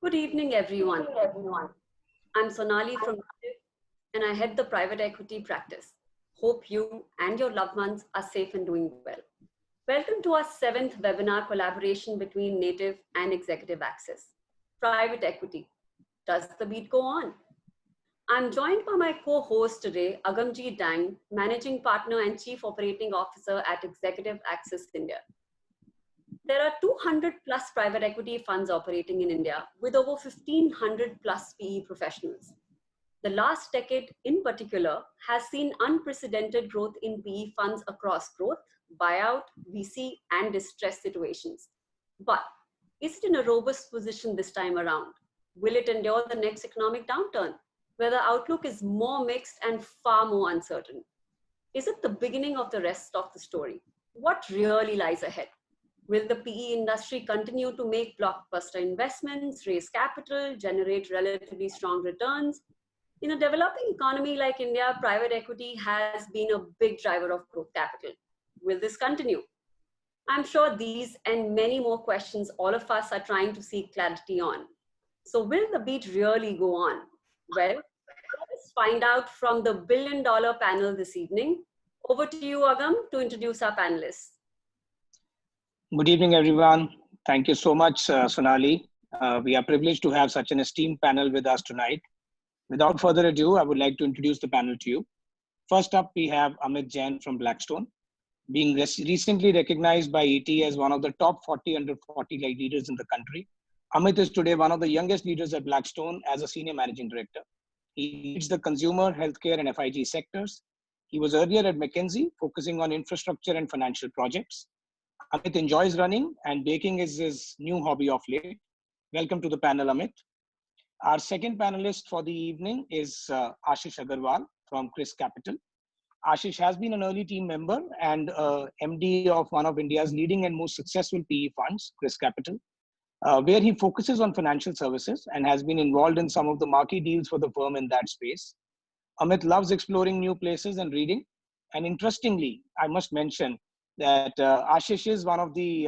Good evening, everyone. I'm Sonali from Native, and I head the private equity practice. Hope you and your loved ones are safe and doing well. Welcome to our seventh webinar collaboration between Native and Executive Access. Private equity. Does the beat go on? I'm joined by my co-host today, Agamji Dang, Managing Partner and Chief Operating Officer at Executive Access India. There are 200 plus private equity funds operating in India with over 1,500 plus PE professionals. The last decade in particular has seen unprecedented growth in PE funds across growth, buyout, VC, and distress situations. But is it in a robust position this time around? Will it endure the next economic downturn, where the outlook is more mixed and far more uncertain? Is it the beginning of the rest of the story? What really lies ahead? Will the PE industry continue to make blockbuster investments, raise capital, generate relatively strong returns? In a developing economy like India, private equity has been a big driver of growth capital. Will this continue? I'm sure these and many more questions all of us are trying to seek clarity on. So will the beat really go on? Well, let's find out from the billion-dollar panel this evening. Over to you, Agam, to introduce our panelists. Good evening, everyone. Thank you so much, Sonali. We are privileged to have such an esteemed panel with us tonight. Without further ado, I would like to introduce the panel to you. First up, we have Amit Jain from Blackstone, being recently recognized by ET as one of the top 40 under 40 leaders in the country. Amit is today one of the youngest leaders at Blackstone as a senior managing director. He leads the consumer, healthcare, and FIG sectors. He was earlier at McKinsey, focusing on infrastructure and financial projects. Amit enjoys running, and baking is his new hobby of late. Welcome to the panel, Amit. Our second panelist for the evening is Ashish Agrawal from Chrys Capital. Ashish has been an early team member and MD of one of India's leading and most successful PE funds, Chrys Capital, where he focuses on financial services and has been involved in some of the marquee deals for the firm in that space. Amit loves exploring new places and reading. And interestingly, I must mention that Ashish is one of the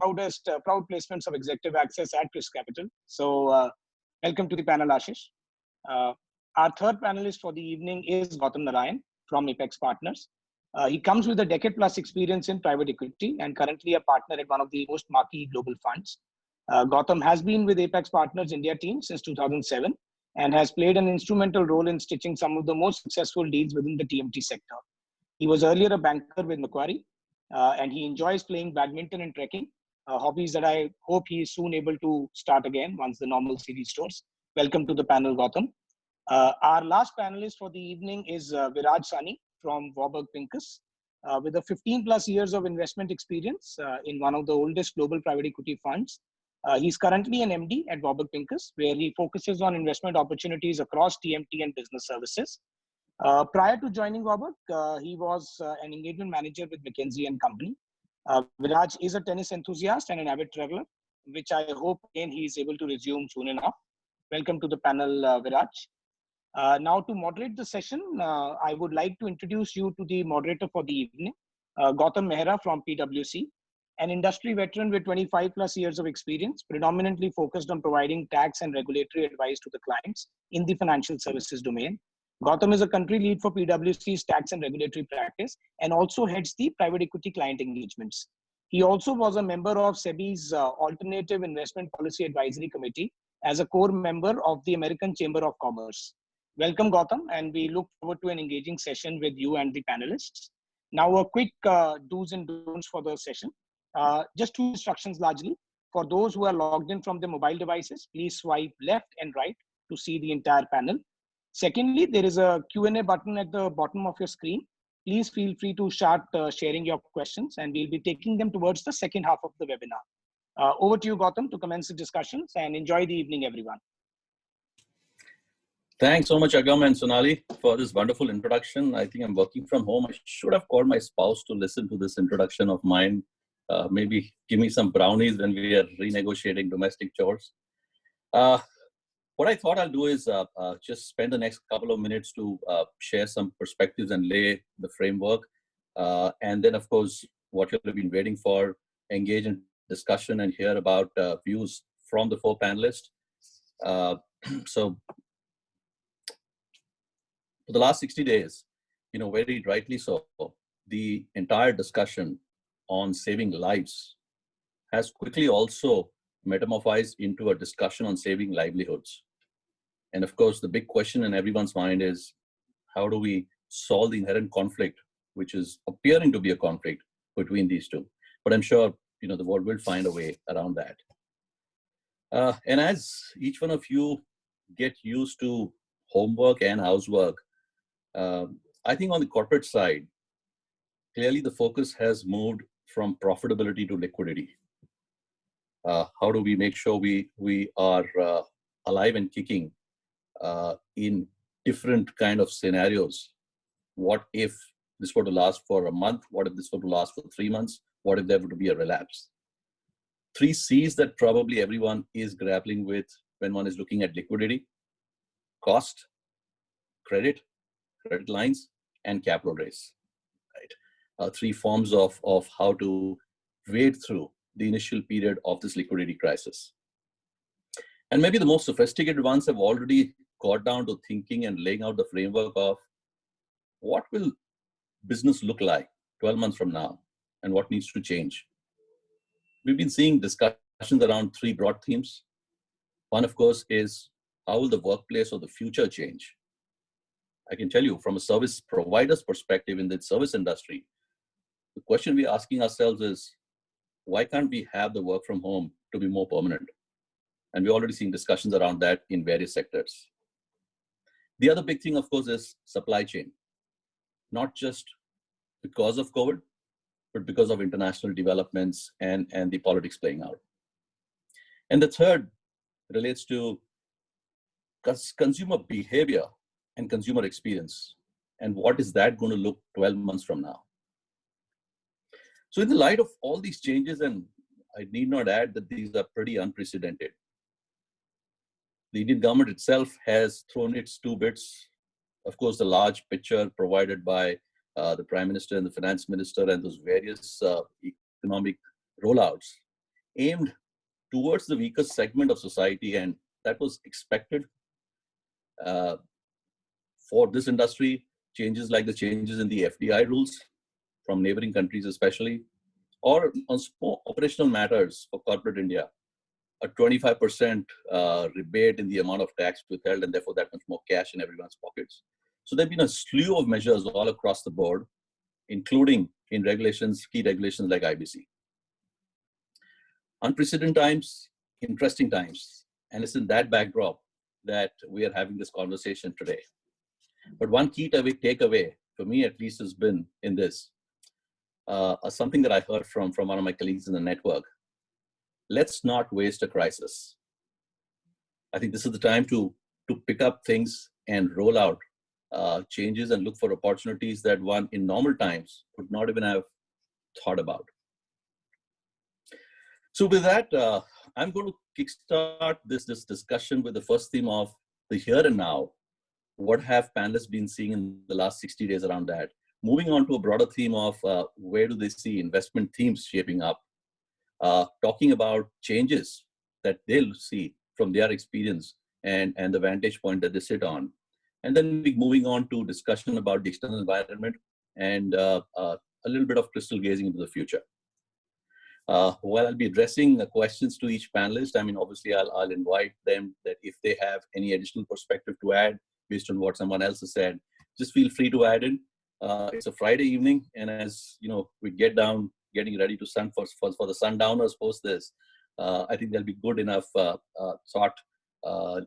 proud placements of executive access at Chrys Capital. So welcome to the panel, Ashish. Our third panelist for the evening is Gautam Narayan from Apax Partners. He comes with a decade plus experience in private equity and currently a partner at one of the most marquee global funds. Gautam has been with Apax Partners India team since 2007 and has played an instrumental role in stitching some of the most successful deals within the TMT sector. He was earlier a banker with Macquarie, and he enjoys playing badminton and trekking, hobbies that I hope he is soon able to start again once the normalcy restores. Welcome to the panel, Gautam. Our last panelist for the evening is Viraj from Warburg, Pincus, with a 15 plus years of investment experience in one of the oldest global private equity funds. He's currently an MD at Warburg Pincus, where he focuses on investment opportunities across TMT and business services. Prior to joining Warburg, he was an engagement manager with McKinsey and Company. Viraj is a tennis enthusiast and an avid traveler, which I hope again he is able to resume soon enough. Welcome to the panel, Viraj. Now to moderate the session, I would like to introduce you to the moderator for the evening, Gautam Mehra from PwC, an industry veteran with 25 plus years of experience, predominantly focused on providing tax and regulatory advice to the clients in the financial services domain. Gautam is a country lead for PwC's tax and regulatory practice and also heads the private equity client engagements. He also was a member of SEBI's Alternative Investment Policy Advisory Committee as a core member of the American Chamber of Commerce. Welcome, Gautam, and we look forward to an engaging session with you and the panelists. Now, a quick do's and don'ts for the session. Just two instructions largely. For those who are logged in from their mobile devices, please swipe left and right to see the entire panel. Secondly, there is a Q&A button at the bottom of your screen. Please feel free to start sharing your questions and we'll be taking them towards the second half of the webinar. Over to you, Gautam, to commence the discussions and enjoy the evening, everyone. Thanks so much, Agam and Sonali, for this wonderful introduction. I think I'm working from home. I should have called my spouse to listen to this introduction of mine. Maybe give me some brownies when we are renegotiating domestic chores. What I thought I'll do is just spend the next couple of minutes to share some perspectives and lay the framework. And then, of course, what you've been waiting for, engage in discussion and hear about views from the four panelists. So for the last 60 days, very rightly so, the entire discussion on saving lives has quickly also metamorphosed into a discussion on saving livelihoods. And of course, the big question in everyone's mind is, how do we solve the inherent conflict, which is appearing to be a conflict between these two? But I'm sure, the world will find a way around that. And as each one of you get used to homework and housework, I think on the corporate side, clearly the focus has moved from profitability to liquidity. How do we make sure we are alive and kicking in different kind of scenarios? What if this were to last for a month? What if this were to last for 3 months? What if there were to be a relapse? 3 C's that probably everyone is grappling with when one is looking at liquidity: cost, credit lines, and capital raise. Right? 3 forms of how to wade through the initial period of this liquidity crisis. And maybe the most sophisticated ones have already got down to thinking and laying out the framework of what will business look like 12 months from now and what needs to change. We've been seeing discussions around 3 broad themes. One, of course, is how will the workplace of the future change? I can tell you from a service provider's perspective in the service industry, the question we're asking ourselves is, why can't we have the work from home to be more permanent? And we're already seeing discussions around that in various sectors. The other big thing, of course, is supply chain. Not just because of COVID, but because of international developments and the politics playing out. And the third relates to consumer behavior and consumer experience. And what is that going to look 12 months from now? So in the light of all these changes, and I need not add that these are pretty unprecedented, the Indian government itself has thrown its 2 bits. Of course, the large picture provided by the Prime Minister and the Finance Minister and those various economic rollouts aimed towards the weakest segment of society, and that was expected. For this industry, changes like the changes in the FDI rules from neighboring countries especially, or on small operational matters for corporate India, a 25% rebate in the amount of tax withheld, and therefore that much more cash in everyone's pockets. So there have been a slew of measures all across the board, including in regulations, key regulations like IBC. Unprecedented times, interesting times, and it's in that backdrop that we are having this conversation today. But one key takeaway, for me at least, has been in this, something that I heard from one of my colleagues in the network. Let's not waste a crisis. I think this is the time to pick up things and roll out changes and look for opportunities that one in normal times would not even have thought about. So with that, I'm going to kickstart this discussion with the first theme of the here and now. What have panelists been seeing in the last 60 days around that? Moving on to a broader theme of where do they see investment themes shaping up? Talking about changes that they'll see from their experience and the vantage point that they sit on. And then we're moving on to discussion about the external environment and a little bit of crystal gazing into the future. While I'll be addressing the questions to each panelist, I mean, obviously I'll invite them that if they have any additional perspective to add based on what someone else has said, just feel free to add in. It's a Friday evening, and as you know, we get down, getting ready to for the sundowners post this, I think there'll be good enough thought that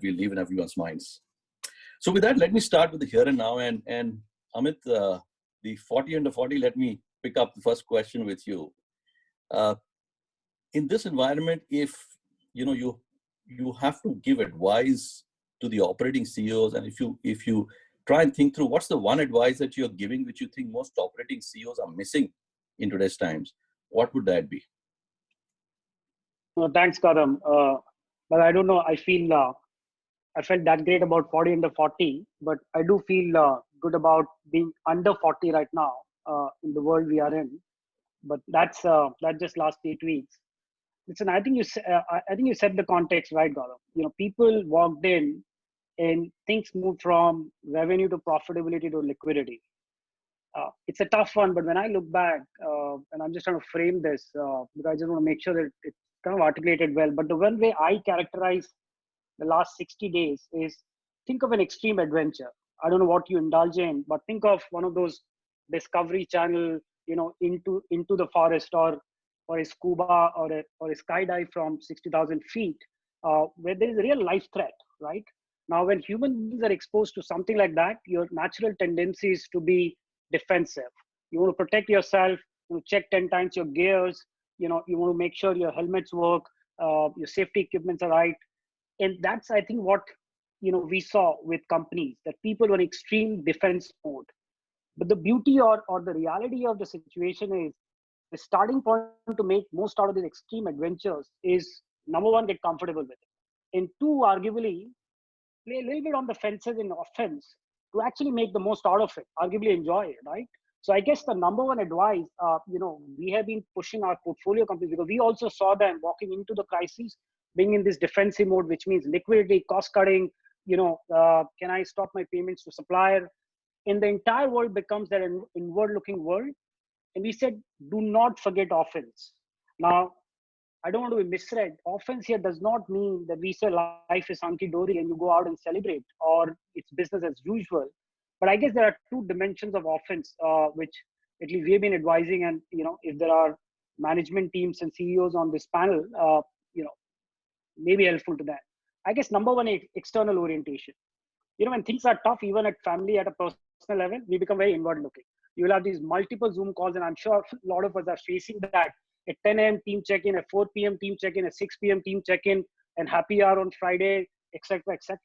we'll leave in everyone's minds. So with that, let me start with the here and now. And Amit, the 40 under 40, let me pick up the first question with you. In this environment, if you have to give advice to the operating CEOs, and if you try and think through what's the one advice that you're giving which you think most operating CEOs are missing in today's times, what would that be? No, thanks, Gautam. But I don't know. I felt that great about 40 under 40, but I do feel good about being under 40 right now in the world we are in. But that's just last 8 weeks. Listen, I think you set the context right, Gautam. People walked in and things moved from revenue to profitability to liquidity. It's a tough one, but when I look back, and I'm just trying to frame this, because I just want to make sure that it's kind of articulated well. But the one way I characterize the last 60 days is, think of an extreme adventure. I don't know what you indulge in, but think of one of those Discovery Channel, into the forest, or a scuba or a skydive from 60,000 feet, where there is a real life threat, right? Now, when human beings are exposed to something like that, your natural tendency is to be defensive. You want to protect yourself. You check 10 times your gears. You want to make sure your helmets work, your safety equipments are right. And that's, I think, what we saw with companies, that people were in extreme defense mode. But the beauty or the reality of the situation is, the starting point to make most out of these extreme adventures is, number one, get comfortable with it, and two, arguably play a little bit on the fences in offense to actually make the most out of it, arguably enjoy it, right? So I guess the number one advice, we have been pushing our portfolio companies, because we also saw them walking into the crisis being in this defensive mode, which means liquidity, cost cutting, can I stop my payments to supplier? And the entire world becomes that inward looking world. And we said, do not forget offense. Now, I don't want to be misread. Offense here does not mean that we say life is hunky-dory and you go out and celebrate, or it's business as usual. But I guess there are two dimensions of offense, which at least we've been advising. And, if there are management teams and CEOs on this panel, may be helpful to that. I guess number one, external orientation. When things are tough, even at family, at a personal level, we become very inward looking. You will have these multiple Zoom calls, and I'm sure a lot of us are facing that. At 10 a.m. team check-in, at 4 p.m. team check-in, at 6 p.m. team check-in, and happy hour on Friday, etc., etc.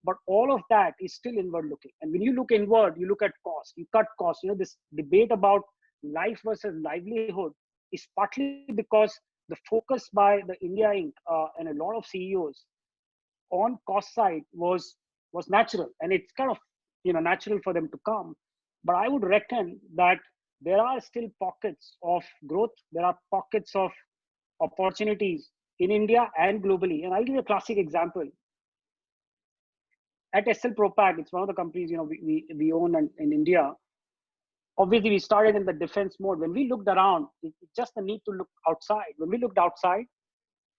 But all of that is still inward looking. And when you look inward, you look at cost, you cut costs. This debate about life versus livelihood is partly because the focus by the India Inc. And a lot of CEOs on cost side was natural, and it's kind of natural for them to come. But I would reckon that there are still pockets of growth. There are pockets of opportunities in India and globally. And I'll give you a classic example. At SL Propack, it's one of the companies we own in India. Obviously, we started in the defense mode. When we looked around, it's just the need to look outside. When we looked outside,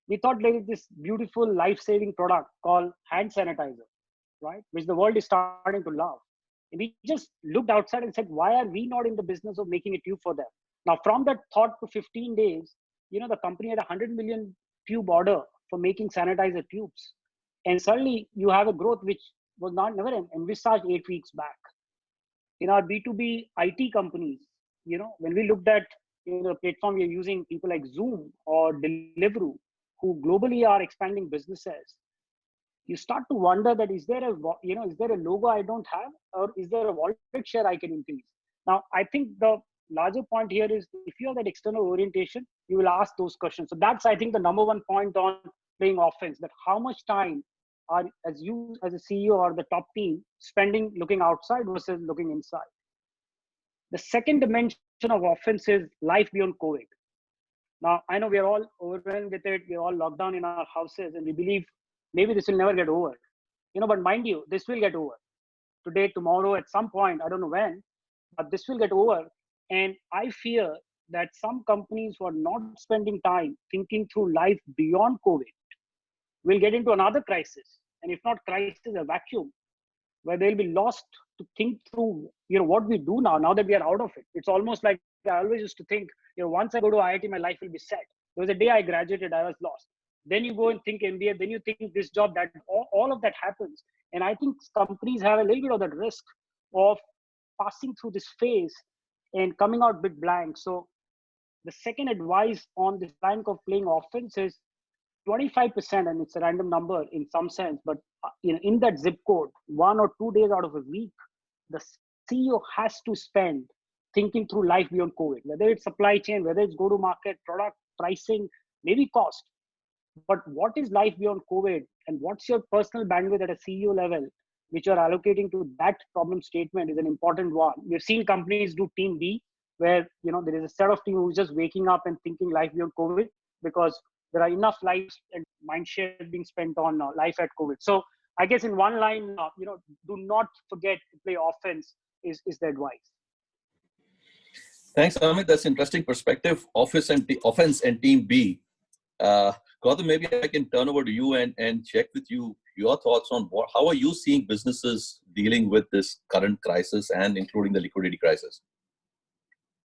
we thought there is this beautiful life-saving product called hand sanitizer, right? Which the world is starting to love. And we just looked outside and said, why are we not in the business of making a tube for them? Now, from that thought to 15 days, the company had 100 million tube order for making sanitizer tubes. And suddenly you have a growth which was never envisaged 8 weeks back. In our B2B IT companies, when we looked at the platform we are using, people like Zoom or Deliveroo, who globally are expanding businesses, you start to wonder that is there a logo I don't have, or is there a wallet share I can increase? Now, I think the larger point here is, if you have that external orientation, you will ask those questions. So that's, I think, the number one point on playing offense, that how much time are, as you as a CEO or the top team, spending looking outside versus looking inside. The second dimension of offense is life beyond COVID. Now, I know we are all overwhelmed with it. We're all locked down in our houses, and we believe maybe this will never get over. But mind you, this will get over. Today, tomorrow, at some point, I don't know when, but this will get over. And I fear that some companies who are not spending time thinking through life beyond COVID will get into another crisis. And if not crisis, a vacuum, where they'll be lost to think through, what we do now that we are out of it. It's almost like I always used to think, once I go to IIT, my life will be set. There was a day I graduated, I was lost. Then you go and think MBA, then you think this job, that all of that happens. And I think companies have a little bit of that risk of passing through this phase and coming out a bit blank. So the second advice on this bank of playing offense is 25%, and it's a random number in some sense, but in that zip code, 1 or 2 days out of a week, the CEO has to spend thinking through life beyond COVID, whether it's supply chain, whether it's go-to-market, product, pricing, maybe cost. But what is life beyond COVID, and what's your personal bandwidth at a CEO level, which you're allocating to that problem statement, is an important one. We've seen companies do team B, where there is a set of team who's just waking up and thinking life beyond COVID, because there are enough lives and mind share being spent on life at COVID. So I guess in one line, do not forget to play offense is the advice. Thanks, Amit. That's interesting perspective. Offense and team B. Gautam, maybe I can turn over to you and check with you your thoughts on how are you seeing businesses dealing with this current crisis and including the liquidity crisis?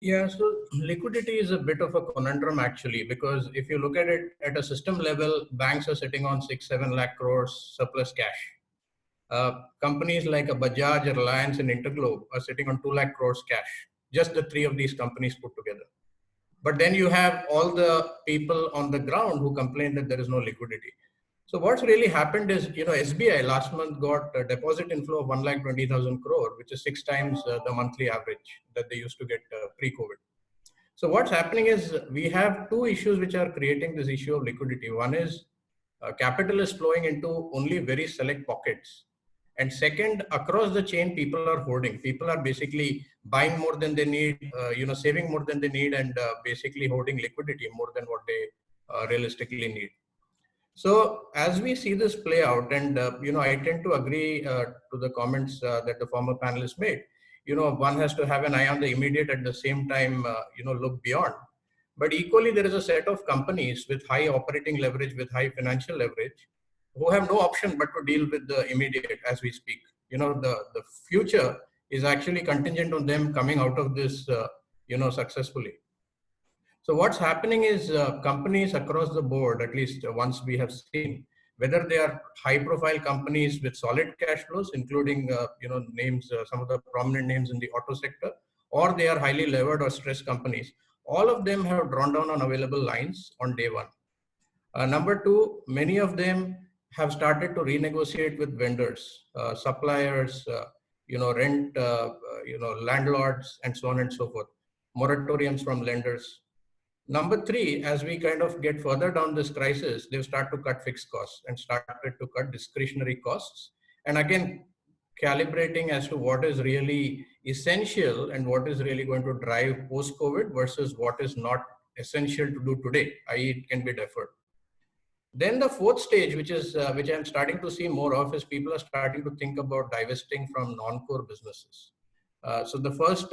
Yeah, so liquidity is a bit of a conundrum actually, because if you look at it at a system level, banks are sitting on 6-7 lakh crores surplus cash. Companies like a Bajaj, Reliance, and Interglobe are sitting on 2 lakh crores cash. Just the three of these companies put together. But then you have all the people on the ground who complain that there is no liquidity. So what's really happened is, SBI last month got a deposit inflow of 1,20,000 crore, which is 6 times the monthly average that they used to get pre-COVID. So what's happening is we have two issues which are creating this issue of liquidity. One is capital is flowing into only very select pockets. And second, across the chain, people are hoarding. People are basically buying more than they need, saving more than they need, and basically hoarding liquidity more than what they realistically need. So as we see this play out, and I tend to agree to the comments that the former panelists made. One has to have an eye on the immediate, at the same time, look beyond. But equally, there is a set of companies with high operating leverage, with high financial leverage, who have no option but to deal with the immediate as we speak. The future is actually contingent on them coming out of this, successfully. So what's happening is companies across the board, at least once we have seen, whether they are high-profile companies with solid cash flows, including names, some of the prominent names in the auto sector, or they are highly levered or stressed companies, all of them have drawn down on available lines on day one. Number two, many of them have started to renegotiate with vendors, suppliers, rent, landlords, and so on and so forth, moratoriums from lenders. Number three, as we kind of get further down this crisis, they've started to cut fixed costs and started to cut discretionary costs. And again, calibrating as to what is really essential and what is really going to drive post-COVID versus what is not essential to do today, i.e. it can be deferred. Then the fourth stage, which I'm starting to see more of, is people are starting to think about divesting from non-core businesses. So the first,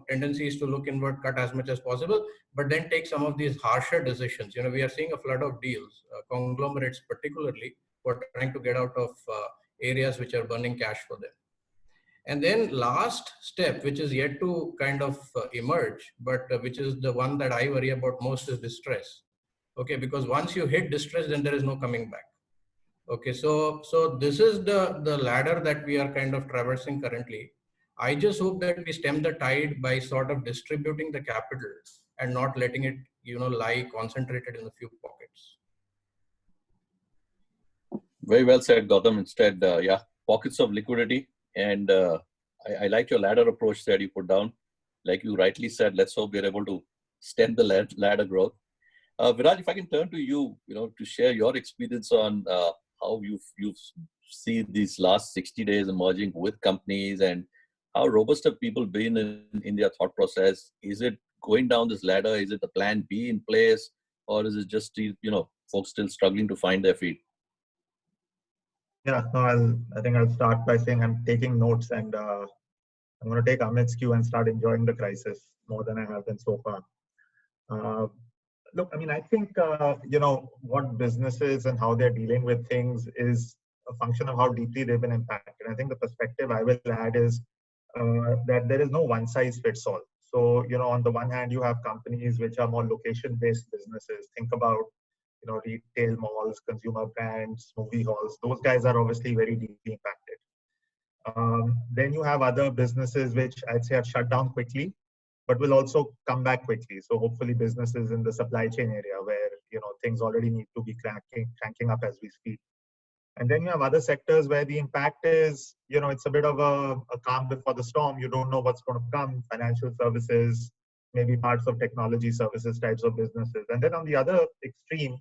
tendency is to look inward, cut as much as possible, but then take some of these harsher decisions. We are seeing a flood of deals, conglomerates particularly, who are trying to get out of areas which are burning cash for them. And then last step, which is yet to kind of emerge, but which is the one that I worry about most, is distress. Okay, because once you hit distress, then there is no coming back. Okay, so this is the ladder that we are kind of traversing currently. I just hope that we stem the tide by sort of distributing the capital and not letting it, lie concentrated in a few pockets. Very well said, Gautam. Instead, pockets of liquidity. And I like your ladder approach that you put down. Like you rightly said, let's hope we're able to stem the ladder growth. Viraj, if I can turn to you, to share your experience on how you've seen these last 60 days emerging with companies, and how robust have people been in their thought process? Is it going down this ladder? Is it the plan B in place? Or is it just, folks still struggling to find their feet? Yeah, no, I think I'll start by saying I'm taking notes, and I'm going to take Amit's cue and start enjoying the crisis more than I have been so far. Look, I mean, I think, what businesses and how they're dealing with things is a function of how deeply they've been impacted. I think the perspective I will add is that there is no one size fits all. So, on the one hand, you have companies which are more location-based businesses. Think about, retail malls, consumer brands, movie halls. Those guys are obviously very deeply impacted. Then you have other businesses which I'd say have shut down quickly, but will also come back quickly. So hopefully businesses in the supply chain area where, things already need to be cranking up as we speak. And then you have other sectors where the impact is, it's a bit of a calm before the storm. You don't know what's going to come. Financial services, maybe parts of technology services types of businesses. And then on the other extreme,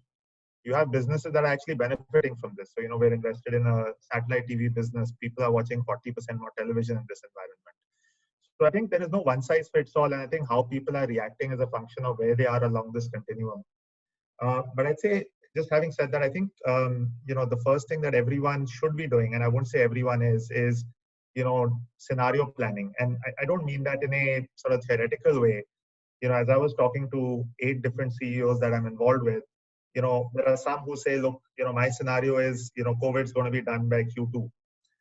you have businesses that are actually benefiting from this. So, we're invested in a satellite TV business. People are watching 40% more television in this environment. So I think there is no one size fits all. And I think how people are reacting is a function of where they are along this continuum. But I'd say, just having said that, I think the first thing that everyone should be doing, and I won't say everyone is scenario planning. And I don't mean that in a sort of theoretical way. As I was talking to 8 different CEOs that I'm involved with, there are some who say, look, my scenario is, COVID's going to be done by Q2.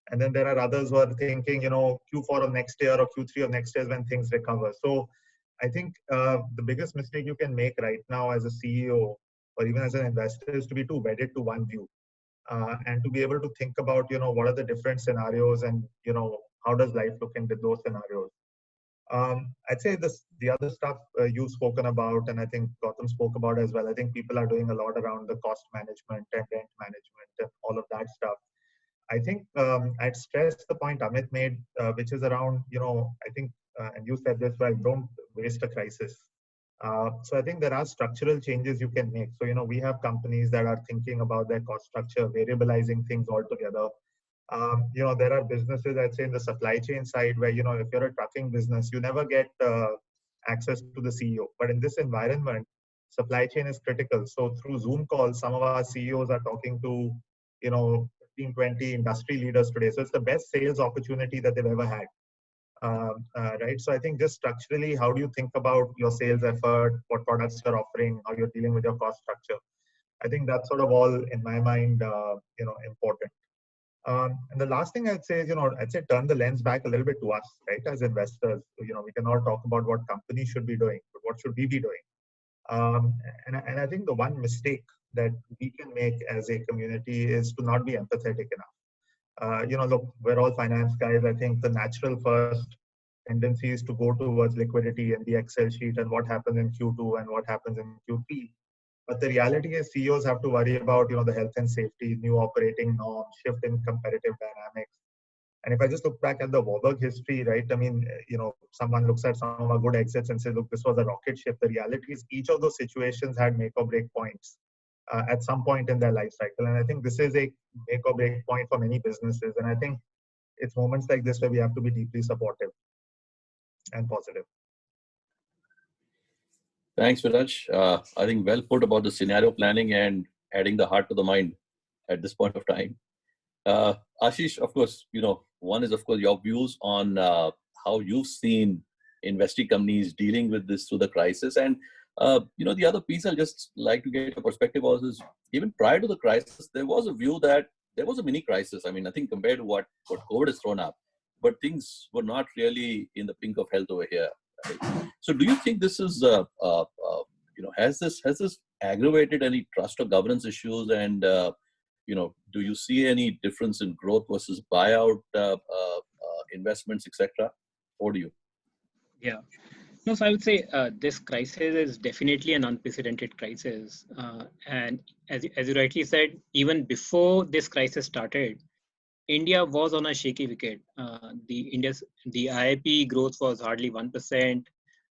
And then there are others who are thinking, Q4 of next year or Q3 of next year is when things recover. So I think the biggest mistake you can make right now as a CEO or even as an investor is to be too wedded to one view. And to be able to think about, what are the different scenarios and, how does life look in those scenarios. I'd say the other stuff you've spoken about, and I think Gautam spoke about as well. I think people are doing a lot around the cost management and rent management and all of that stuff. I think I'd stress the point Amit made, which is around, I think, and you said this well, don't waste a crisis. So I think there are structural changes you can make. So, we have companies that are thinking about their cost structure, variabilizing things altogether. There are businesses, I'd say, in the supply chain side where, if you're a trucking business, you never get access to the CEO. But in this environment, supply chain is critical. So through Zoom calls, some of our CEOs are talking to, 15, 20 industry leaders today. So it's the best sales opportunity that they've ever had. Right. So I think just structurally, how do you think about your sales effort, what products you're offering, how you're dealing with your cost structure? I think that's sort of all in my mind, important. And the last thing I'd say is, I'd say turn the lens back a little bit to us, right? As investors, we can all talk about what companies should be doing, but what should we be doing? And I think the one mistake that we can make as a community is to not be empathetic enough. Look, we're all finance guys. I think the natural first tendency is to go towards liquidity and the Excel sheet and what happens in Q2 and what happens in Q3. But the reality is CEOs have to worry about, the health and safety, new operating norms, shift in competitive dynamics. And if I just look back at the Warburg history, right, I mean, someone looks at some of our good exits and says, look, this was a rocket ship. The reality is each of those situations had make or break points at some point in their life cycle. And I think this is a make or break point for many businesses. And I think it's moments like this where we have to be deeply supportive and positive. Thanks, Viraj. I think well put about the scenario planning and adding the heart to the mind at this point of time. Ashish, of course, one is, of course, your views on how you've seen investing companies dealing with this through the crisis. And, the other piece I'll just like to get your perspective on is even prior to the crisis, there was a view that there was a mini crisis. I mean, I think compared to what COVID has thrown up, but things were not really in the pink of health over here. Right? So do you think this is, has this aggravated any trust or governance issues? And, do you see any difference in growth versus buyout investments, etc.? Or do you? Yeah. No, so I would say this crisis is definitely an unprecedented crisis. And as you rightly said, even before this crisis started, India was on a shaky wicket. The IIP growth was hardly 1%.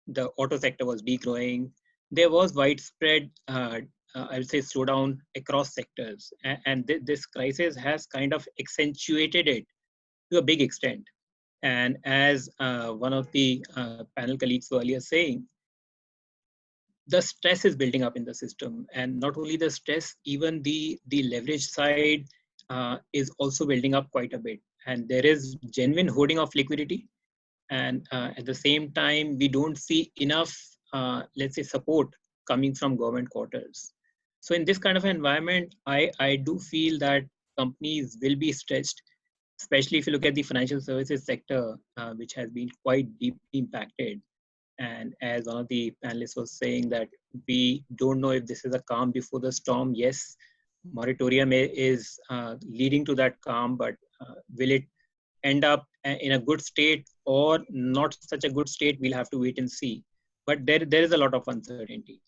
The auto sector was degrowing. There was widespread, I would say, slowdown across sectors. And this crisis has kind of accentuated it to a big extent. And as one of the panel colleagues were earlier saying, the stress is building up in the system. And not only the stress, even the leverage side is also building up quite a bit. And there is genuine hoarding of liquidity. And at the same time, we don't see enough, let's say, support coming from government quarters. So in this kind of environment, I do feel that companies will be stretched, especially if you look at the financial services sector, which has been quite deeply impacted. And as one of the panelists was saying that we don't know if this is a calm before the storm. Yes, moratorium is leading to that calm, but will it end up in a good state or not such a good state? We'll have to wait and see. But there is a lot of uncertainty.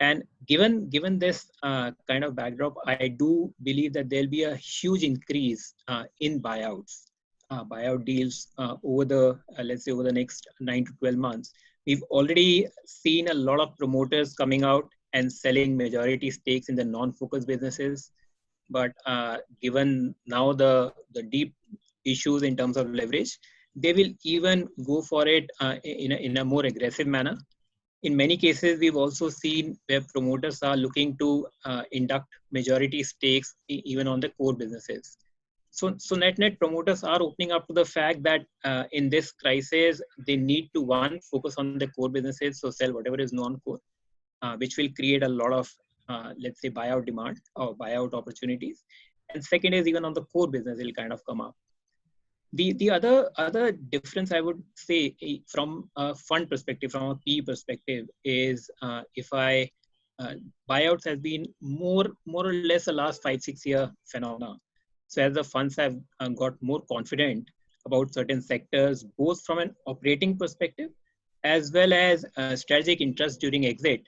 And given this kind of backdrop, I do believe that there'll be a huge increase in buyouts, buyout deals over the, let's say, over the next 9 to 12 months. We've already seen a lot of promoters coming out and selling majority stakes in the non-focused businesses. But given now the deep issues in terms of leverage, they will even go for it in a more aggressive manner in many cases, we've also seen where promoters are looking to induct majority stakes even on the core businesses. So net promoters are opening up to the fact that in this crisis, they need to, one, focus on the core businesses, so sell whatever is non-core, which will create a lot of, let's say, buyout demand or buyout opportunities. And second is even on the core business, it'll kind of come up. The other difference I would say from a fund perspective, from a PE perspective, is if buyouts has been more or less a last 5-6 year phenomena. So as the funds have got more confident about certain sectors, both from an operating perspective as well as strategic interest during exit,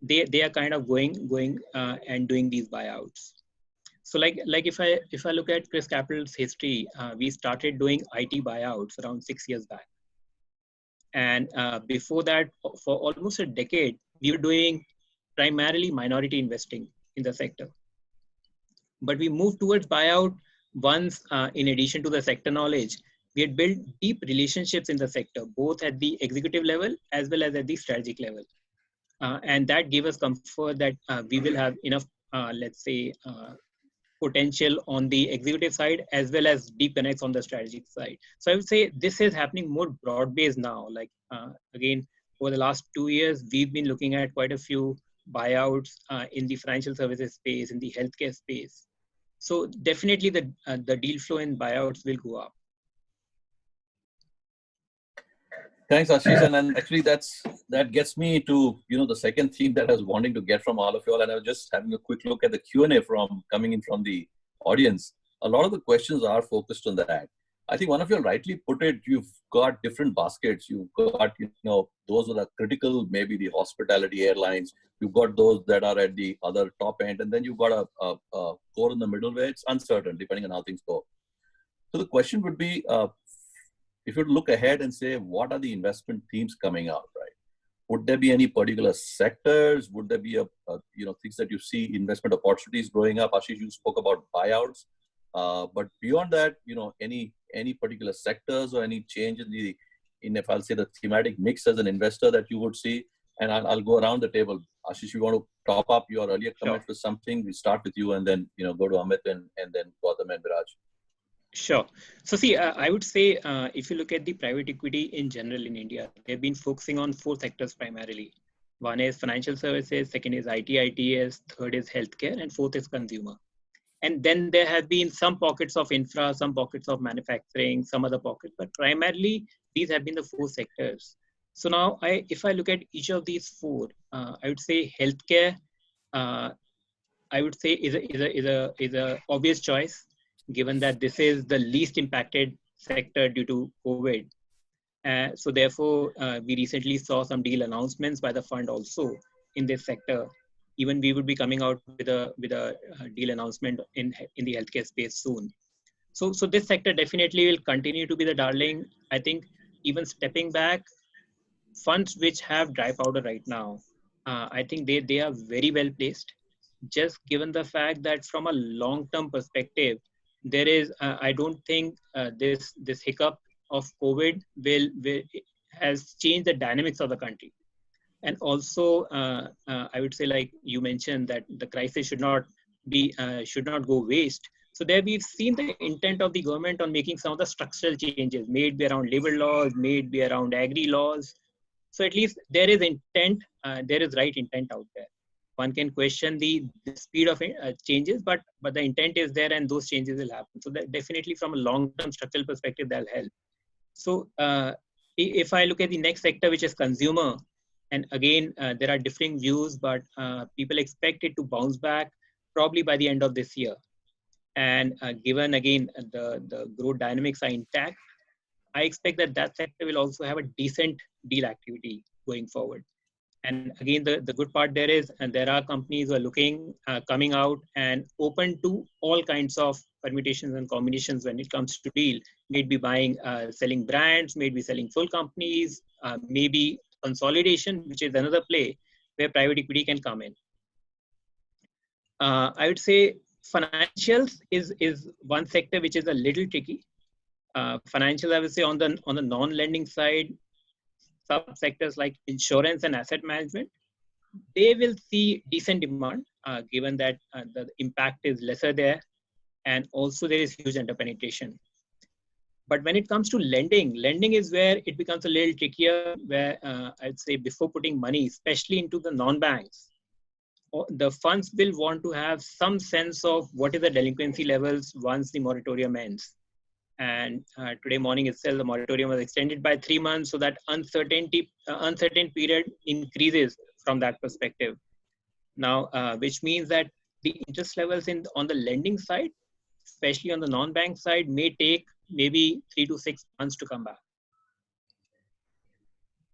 they are kind of going and doing these buyouts. So like if I look at Chrys Capital's history, we started doing IT buyouts around 6 years back, and before that, for almost a decade, we were doing primarily minority investing in the sector. But we moved towards buyout once, in addition to the sector knowledge, we had built deep relationships in the sector, both at the executive level as well as at the strategic level. And that gave us comfort that we will have enough, let's say, potential on the executive side as well as deep connects on the strategic side. So I would say this is happening more broad-based now. Like again, over the last 2 years, we've been looking at quite a few buyouts in the financial services space, in the healthcare space. So definitely the deal flow in buyouts will go up. Thanks, Ashish. And then actually that gets me to, the second theme that I was wanting to get from all of you all. And I was just having a quick look at the Q&A coming in from the audience. A lot of the questions are focused on that. I think one of you rightly put it, you've got different baskets. You've got, those that are critical, maybe the hospitality, airlines. You've got those that are at the other top end. And then you've got a core in the middle where it's uncertain, depending on how things go. So the question would be, if you look ahead and say, what are the investment themes coming out, right? Would there be any particular sectors? Would there be things that you see investment opportunities growing up? Ashish, you spoke about buyouts, but beyond that, any particular sectors or any change if I'll say the thematic mix as an investor that you would see, and I'll go around the table. Ashish, you want to top up your earlier comment with something? We start with you and then go to Amit and then Gautam and Viraj. Sure. So see, I would say if you look at the private equity in general in India, they've been focusing on 4 sectors primarily. One is financial services, second is IT, ITS, third is healthcare, and fourth is consumer. And then there have been some pockets of infra, some pockets of manufacturing, some other pockets, but primarily these have been the 4 sectors. So now, if I look at each of these 4, I would say healthcare, I would say is a obvious choice, given that this is the least impacted sector due to COVID. So therefore, we recently saw some deal announcements by the fund also in this sector. Even we would be coming out with a deal announcement in the healthcare space soon. So this sector definitely will continue to be the darling. I think even stepping back, funds which have dry powder right now, I think they are very well placed, just given the fact that from a long-term perspective, there is, I don't think this hiccup of COVID has changed the dynamics of the country. And also, I would say, like you mentioned, that the crisis should not go waste. So there we've seen the intent of the government on making some of the structural changes, may be around labor laws, may be around agri laws. So at least there is intent, there is right intent out there. One can question the speed of changes, but the intent is there and those changes will happen. So that definitely from a long-term structural perspective, that'll help. So if I look at the next sector, which is consumer, and again, there are differing views, but people expect it to bounce back probably by the end of this year. And given again, the growth dynamics are intact, I expect that sector will also have a decent deal activity going forward. And again, the good part there is, and there are companies who are coming out and open to all kinds of permutations and combinations when it comes to deal. Maybe buying, selling brands, maybe selling full companies, maybe consolidation, which is another play where private equity can come in. I would say financials is one sector which is a little tricky. Financials, I would say on the non-lending side, subsectors like insurance and asset management, they will see decent demand, given that the impact is lesser there, and also there is huge underpenetration. But when it comes to lending is where it becomes a little trickier, where I'd say before putting money, especially into the non-banks, the funds will want to have some sense of what is the delinquency levels once the moratorium ends. And today morning itself, the moratorium was extended by 3 months, so that uncertain period increases from that perspective. Now, which means that the interest levels on the lending side, especially on the non-bank side, may take maybe 3 to 6 months to come back.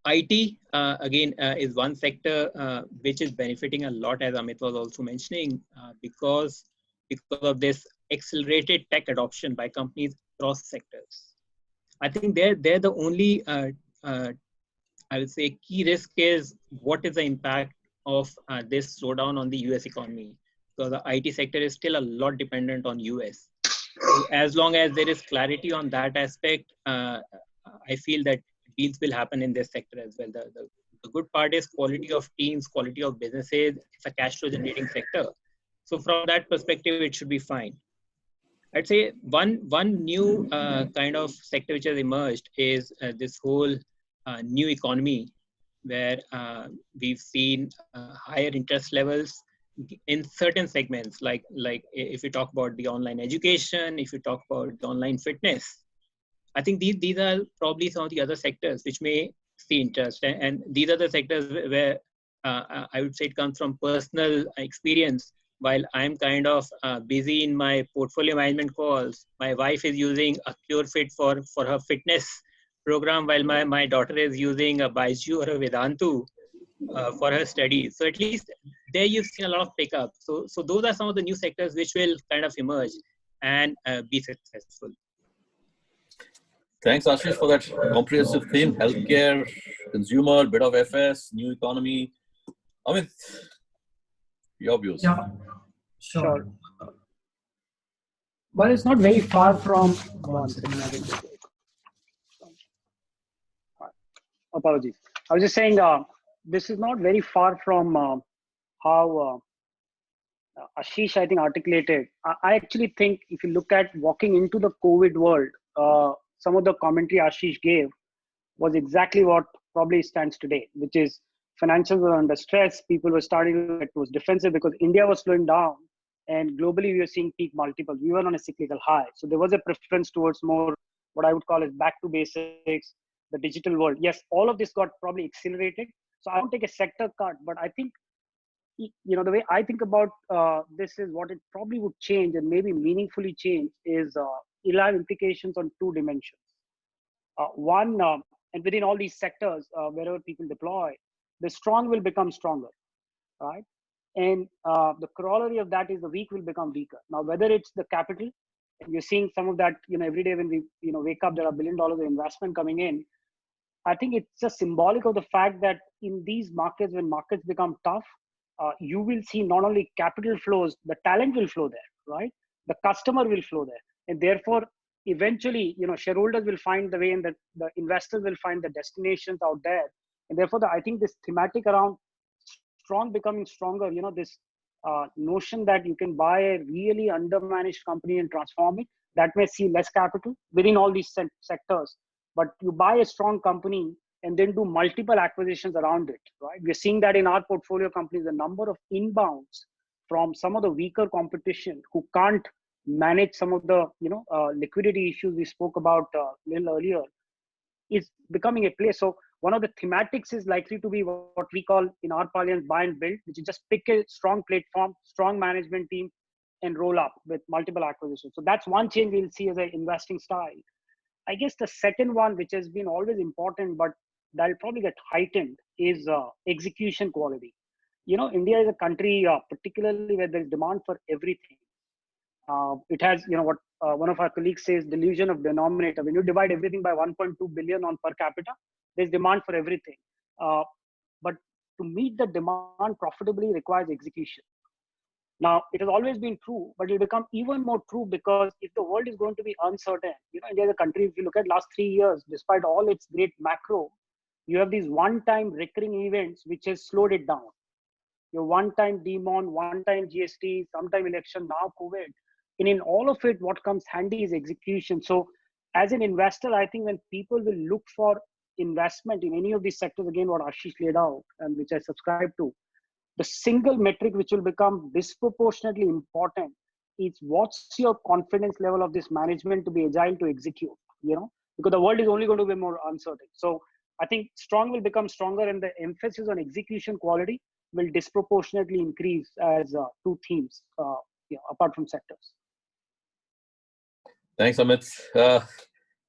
IT, again, is one sector which is benefiting a lot, as Amit was also mentioning, because of this accelerated tech adoption by companies across sectors. I think they're the only, I would say, key risk is what is the impact of this slowdown on the US economy. So the IT sector is still a lot dependent on US. So as long as there is clarity on that aspect, I feel that deals will happen in this sector as well. The good part is quality of teams, quality of businesses. It's a cash flow generating sector. So from that perspective, it should be fine. I'd say one new kind of sector which has emerged is this whole new economy, where we've seen higher interest levels in certain segments, like if you talk about the online education, if you talk about the online fitness. I think these are probably some of the other sectors which may see interest, and these are the sectors where I would say it comes from personal experience. While I'm kind of busy in my portfolio management calls, my wife is using a CureFit for her fitness program, while my daughter is using a Baiju or a Vedantu for her studies. So at least there you've seen a lot of pickup. So those are some of the new sectors which will kind of emerge and be successful. Thanks, Ashish, for that comprehensive theme. Healthcare, consumer, bit of FS, new economy. Amit, your views. Yeah, sure. Well, it's not very far from apologies. I was just saying this is not very far from how Ashish, I think, articulated. I actually think if you look at walking into the COVID world, some of the commentary Ashish gave was exactly what probably stands today, which is financials were under stress. People were starting to get towards defensive because India was slowing down, and globally we were seeing peak multiples. We were on a cyclical high. So there was a preference towards more what I would call as back to basics, the digital world. Yes, all of this got probably accelerated. So I don't take a sector cut, but I think, you know, the way I think about this is what it probably would change and maybe meaningfully change is it'll have implications on two dimensions. One, and within all these sectors, wherever people deploy, the strong will become stronger, right? And the corollary of that is the weak will become weaker. Now, whether it's the capital, and you're seeing some of that, you know, every day when we, you know, wake up, there are $1 billion of investment coming in. I think it's just symbolic of the fact that in these markets, when markets become tough, you will see not only capital flows, the talent will flow there, right? The customer will flow there. And therefore, eventually, you know, shareholders will find the way and the investors will find the destinations out there. And therefore, I think this thematic around strong becoming stronger, you know, this notion that you can buy a really undermanaged company and transform it, that may see less capital within all these sectors. But you buy a strong company and then do multiple acquisitions around it, right? We're seeing that in our portfolio companies, the number of inbounds from some of the weaker competition who can't manage some of the, you know, liquidity issues we spoke about a little earlier is becoming a place. So one of the thematics is likely to be what we call in our parlance buy and build, which is just pick a strong platform, strong management team, and roll up with multiple acquisitions. So that's one change we'll see as an investing style. I guess the second one, which has been always important, but that'll probably get heightened, is execution quality. You know, India is a country, particularly where there's demand for everything. It has, you know, what one of our colleagues says, delusion of denominator. When you divide everything by 1.2 billion on per capita, there's demand for everything. But to meet the demand profitably requires execution. Now, it has always been true, but it will become even more true because if the world is going to be uncertain, you know, India is a country, if you look at last 3 years, despite all its great macro, You have these one-time recurring events which has slowed it down. Your one-time demon, one-time GST, sometime election, now COVID. And in all of it, what comes handy is execution. So as an investor, I think when people will look for investment in any of these sectors, again, what Ashish laid out and which I subscribe to, the single metric which will become disproportionately important is what's your confidence level of this management to be agile to execute, because the world is only going to be more uncertain. So I think strong will become stronger, and the emphasis on execution quality will disproportionately increase as two themes, apart from sectors. Thanks, Amit.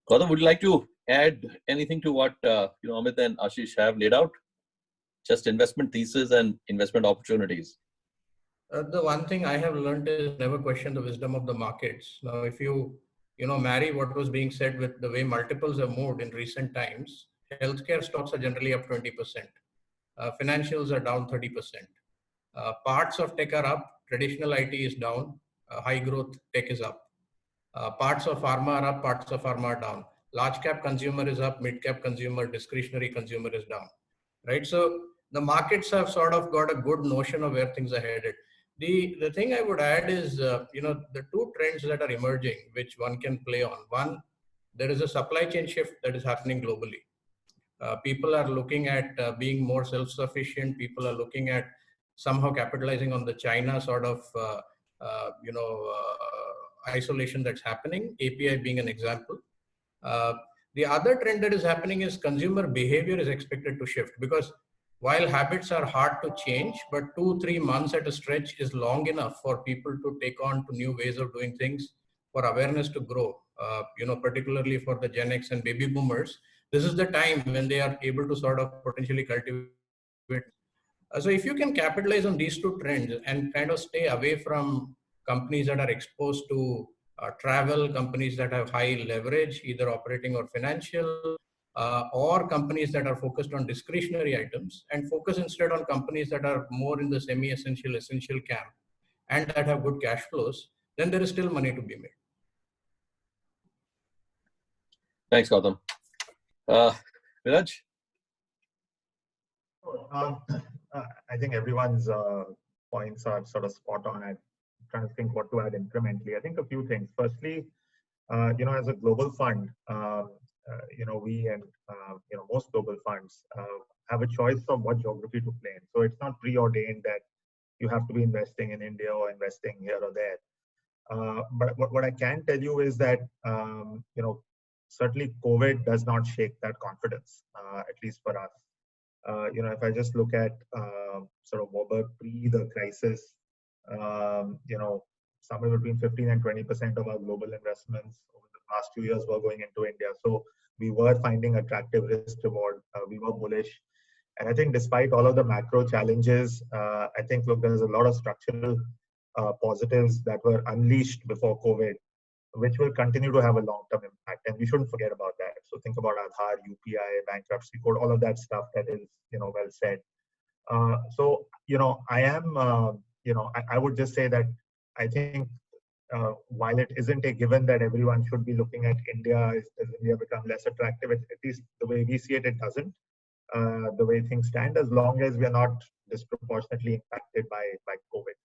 Gautam, would you like to add anything to what Amit and Ashish have laid out? Just investment thesis and investment opportunities. The one thing I have learned is never question the wisdom of the markets. Now, if you marry what was being said with the way multiples have moved in recent times, healthcare stocks are generally up 20%. Financials are down 30%. Parts of tech are up. Traditional IT is down. High growth tech is up. Parts of pharma are up. Parts of pharma are down. Large cap consumer is up. Mid cap consumer, discretionary consumer is down. Right. So the markets have sort of got a good notion of where things are headed. The thing I would add is, the two trends that are emerging, which one can play on. One, there is a supply chain shift that is happening globally. People are looking at being more self-sufficient. People are looking at somehow capitalizing on the China sort of, isolation that's happening, API being an example. The other trend that is happening is consumer behavior is expected to shift, because while habits are hard to change, but 2-3 months at a stretch is long enough for people to take on to new ways of doing things, for awareness to grow, particularly for the Gen X and baby boomers. This is the time when they are able to sort of potentially cultivate. So if you can capitalize on these two trends and kind of stay away from companies that are exposed to travel, companies that have high leverage, either operating or financial, or companies that are focused on discretionary items, and focus instead on companies that are more in the semi-essential, essential camp and that have good cash flows, then there is still money to be made. Thanks, Gautam. Viraj? I think everyone's points are sort of spot on. I'm trying to think what to add incrementally. I think a few things. Firstly, as a global fund, we and most global funds have a choice of what geography to play in. So it's not preordained that you have to be investing in India or investing here or there. But what I can tell you is that certainly COVID does not shake that confidence, at least for us. If I just look at sort of Warburg pre the crisis, somewhere between 15 and 20% of our global investments over the past 2 years were going into India. So we were finding attractive risk reward. We were bullish. And I think despite all of the macro challenges, I think, look, there's a lot of structural positives that were unleashed before COVID, which will continue to have a long-term impact. And we shouldn't forget about that. So think about Aadhaar, UPI, bankruptcy code, all of that stuff that is, well said. I am, I would just say that I think while it isn't a given that everyone should be looking at India, does India become less attractive? At least the way we see it, it doesn't. The way things stand, as long as we are not disproportionately impacted by COVID.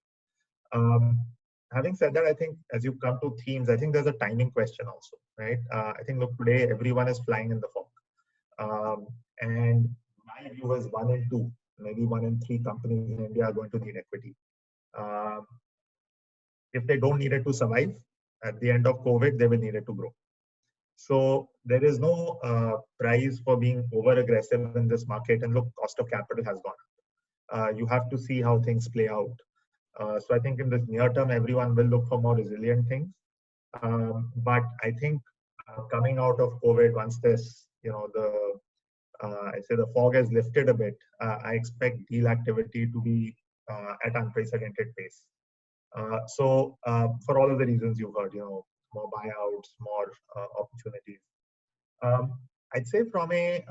Having said that, I think as you come to themes, I think there's a timing question also, right? I think, look, today everyone is flying in the fog. And my view is 1 in 2, maybe 1 in 3 companies in India are going to need equity. If they don't need it to survive, at the end of COVID, they will need it to grow. So there is no prize for being over aggressive in this market. And look, cost of capital has gone up. You have to see how things play out. So I think in the near term, everyone will look for more resilient things. But I think coming out of COVID, once this, the fog has lifted a bit, I expect deal activity to be at unprecedented pace. So for all of the reasons you've heard, more buyouts, more opportunities. I'd say from a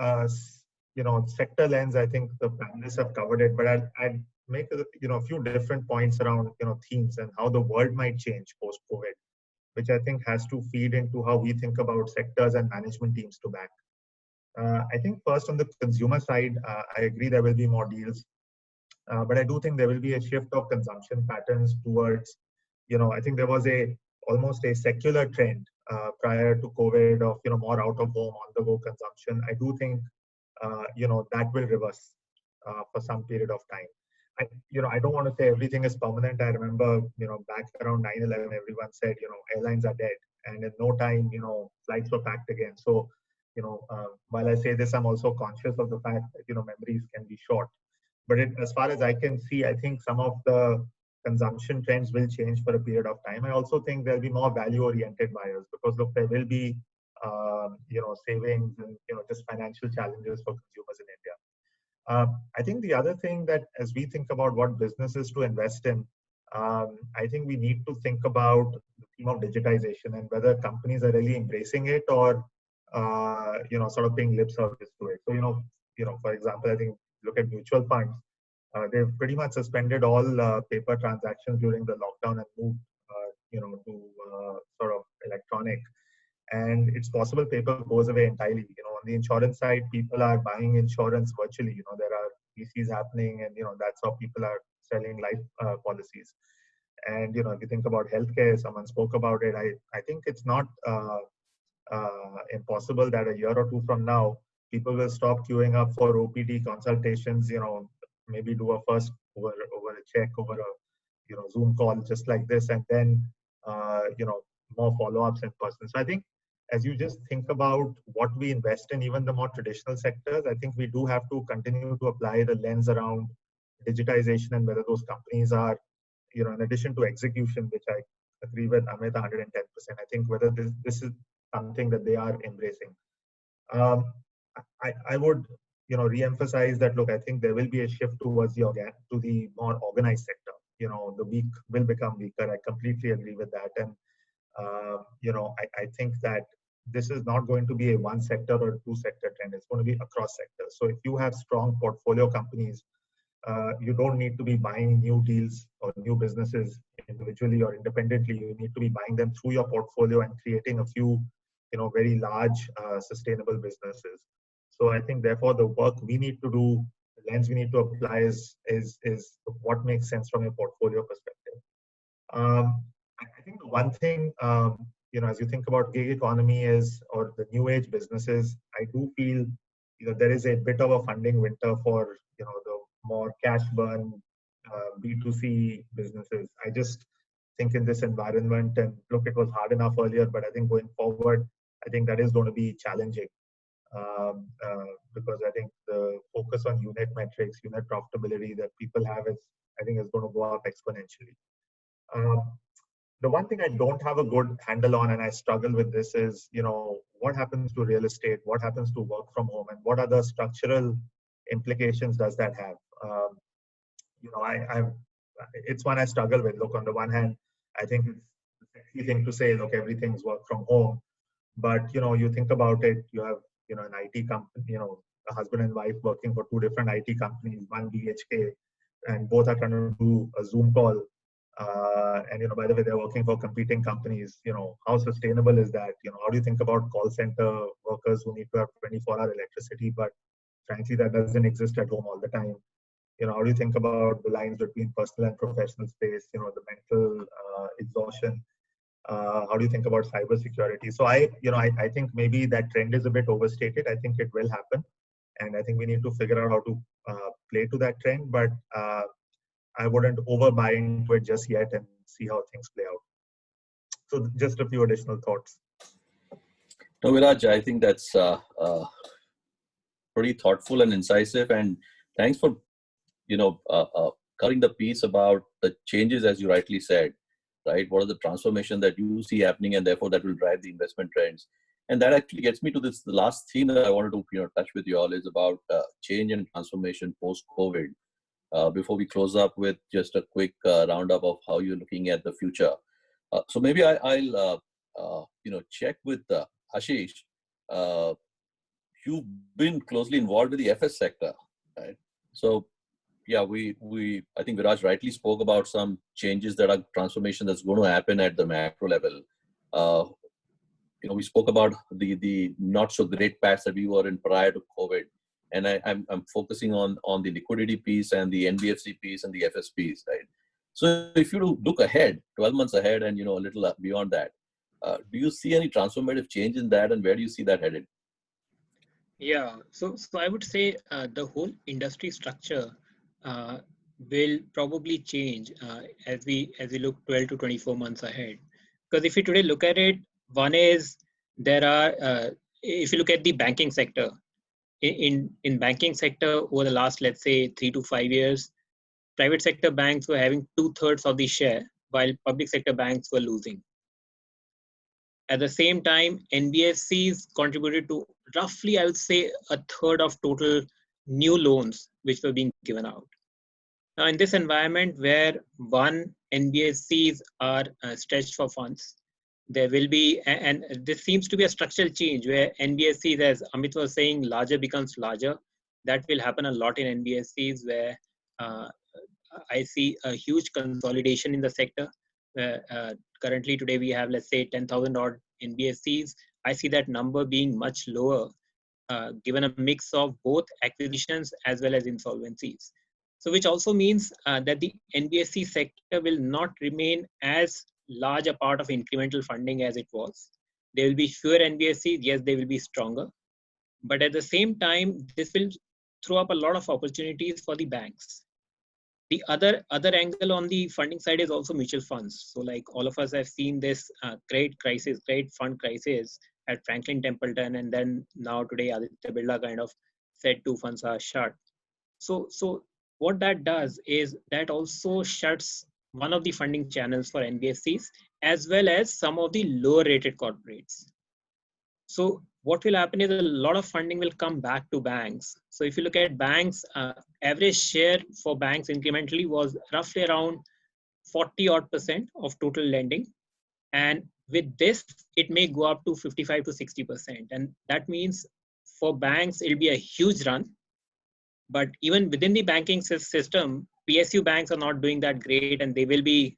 sector lens, I think the panelists have covered it, but I'd make a few different points around themes and how the world might change post-COVID, which I think has to feed into how we think about sectors and management teams to back. I think first on the consumer side, I agree there will be more deals, but I do think there will be a shift of consumption patterns towards, I think there was almost a secular trend prior to COVID of, more out of home, on the go consumption. I do think, that will reverse for some period of time. I don't want to say everything is permanent. I remember, back around 9/11, everyone said, airlines are dead, and in no time, flights were packed again. So, while I say this, I'm also conscious of the fact that, memories can be short. But as far as I can see, I think some of the consumption trends will change for a period of time. I also think there'll be more value-oriented buyers because, look, there will be, savings and, just financial challenges for consumers in India. I think the other thing that as we think about what businesses to invest in, I think we need to think about the theme of digitization and whether companies are really embracing it or, sort of paying lip service to it. So, for example, I think look at mutual funds. They've pretty much suspended all paper transactions during the lockdown and moved, to sort of electronic. And it's possible paper goes away entirely. On the insurance side, people are buying insurance virtually. There are PCs happening, and that's how people are selling life policies. And if you think about healthcare, someone spoke about it. I think it's not impossible that a year or two from now, people will stop queuing up for OPD consultations. Maybe do a first over a check, over a Zoom call, just like this, and then more follow-ups in person. So I think as you just think about what we invest in, even the more traditional sectors, I think we do have to continue to apply the lens around digitization and whether those companies are, in addition to execution, which I agree with Amit 110%, I think whether this is something that they are embracing. I would, re-emphasize that, look, I think there will be a shift towards the more organized sector. The weak will become weaker. I completely agree with that. And, I think that this is not going to be a one sector or two sector trend. It's going to be across sectors. So if you have strong portfolio companies, you don't need to be buying new deals or new businesses individually or independently. You need to be buying them through your portfolio and creating a few, very large sustainable businesses. So I think therefore the work we need to do, the lens we need to apply is what makes sense from a portfolio perspective. I think the one thing, as you think about gig economy or the new age businesses, I do feel, there is a bit of a funding winter for, the more cash burn B2C businesses. I just think in this environment, and look, it was hard enough earlier, but I think going forward, I think that is going to be challenging because I think the focus on unit metrics, unit profitability that people have is going to go up exponentially. The one thing I don't have a good handle on, and I struggle with this, is, what happens to real estate? What happens to work from home? And what other structural implications does that have? It's one I struggle with. Look, on the one hand, I think it's a sexy thing to say, look, everything's work from home. But, you think about it, you have, an IT company, a husband and wife working for two different IT companies, one BHK, and both are trying to do a Zoom call. And, by the way, they're working for competing companies. How sustainable is that? How do you think about call center workers who need to have 24-hour electricity, but frankly, that doesn't exist at home all the time? How do you think about the lines between personal and professional space, the mental exhaustion? How do you think about cybersecurity? So I think maybe that trend is a bit overstated. I think it will happen. And I think we need to figure out how to play to that trend. But I wouldn't overbuy into it just yet and see how things play out. So just a few additional thoughts. No, Viraj, I think that's pretty thoughtful and incisive. And thanks for, cutting the piece about the changes, as you rightly said, right? What are the transformation that you see happening, and therefore that will drive the investment trends. And that actually gets me to the last theme that I wanted to touch with you all is about change and transformation post-COVID. Before we close up with just a quick roundup of how you're looking at the future. So maybe I'll check with Ashish. You've been closely involved with the FS sector, right? So yeah, I think Viraj rightly spoke about some changes that are transformation that's going to happen at the macro level. we spoke about the not so great patch that we were in prior to COVID. And I'm focusing on the liquidity piece and the NBFC piece and the FS piece, right? So if you look ahead, 12 months ahead and, a little beyond that, do you see any transformative change in that, and where do you see that headed? Yeah, so I would say the whole industry structure will probably change as we look 12 to 24 months ahead. Because if you today look at it, one is there are if you look at the banking sector, in banking sector over the last, let's say, 3 to 5 years, private sector banks were having 2/3 of the share, while public sector banks were losing. At the same time, NBFCs contributed to roughly, I would say, 1/3 of total new loans which were being given out. Now, in this environment where NBFCs are stretched for funds, there will be, and this seems to be a structural change where NBFCs, as Amit was saying, larger becomes larger. That will happen a lot in NBFCs where I see a huge consolidation in the sector. Currently today we have, let's say, 10,000 odd NBFCs. I see that number being much lower, given a mix of both acquisitions as well as insolvencies. So which also means that the NBFC sector will not remain as large a part of incremental funding as it was. There will be fewer NBFCs, yes, they will be stronger. But at the same time, this will throw up a lot of opportunities for the banks. The other angle on the funding side is also mutual funds. So like all of us have seen this great fund crisis at Franklin Templeton, and then now today Aditya Birla kind of said 2 funds are shut. So what that does is that also shuts one of the funding channels for NBFCs as well as some of the lower rated corporates. So what will happen is a lot of funding will come back to banks. So if you look at banks, average share for banks incrementally was roughly around 40% of total lending. And with this, it may go up to 55 to 60%. And that means for banks, it'll be a huge run. But even within the banking system, PSU banks are not doing that great, and they will be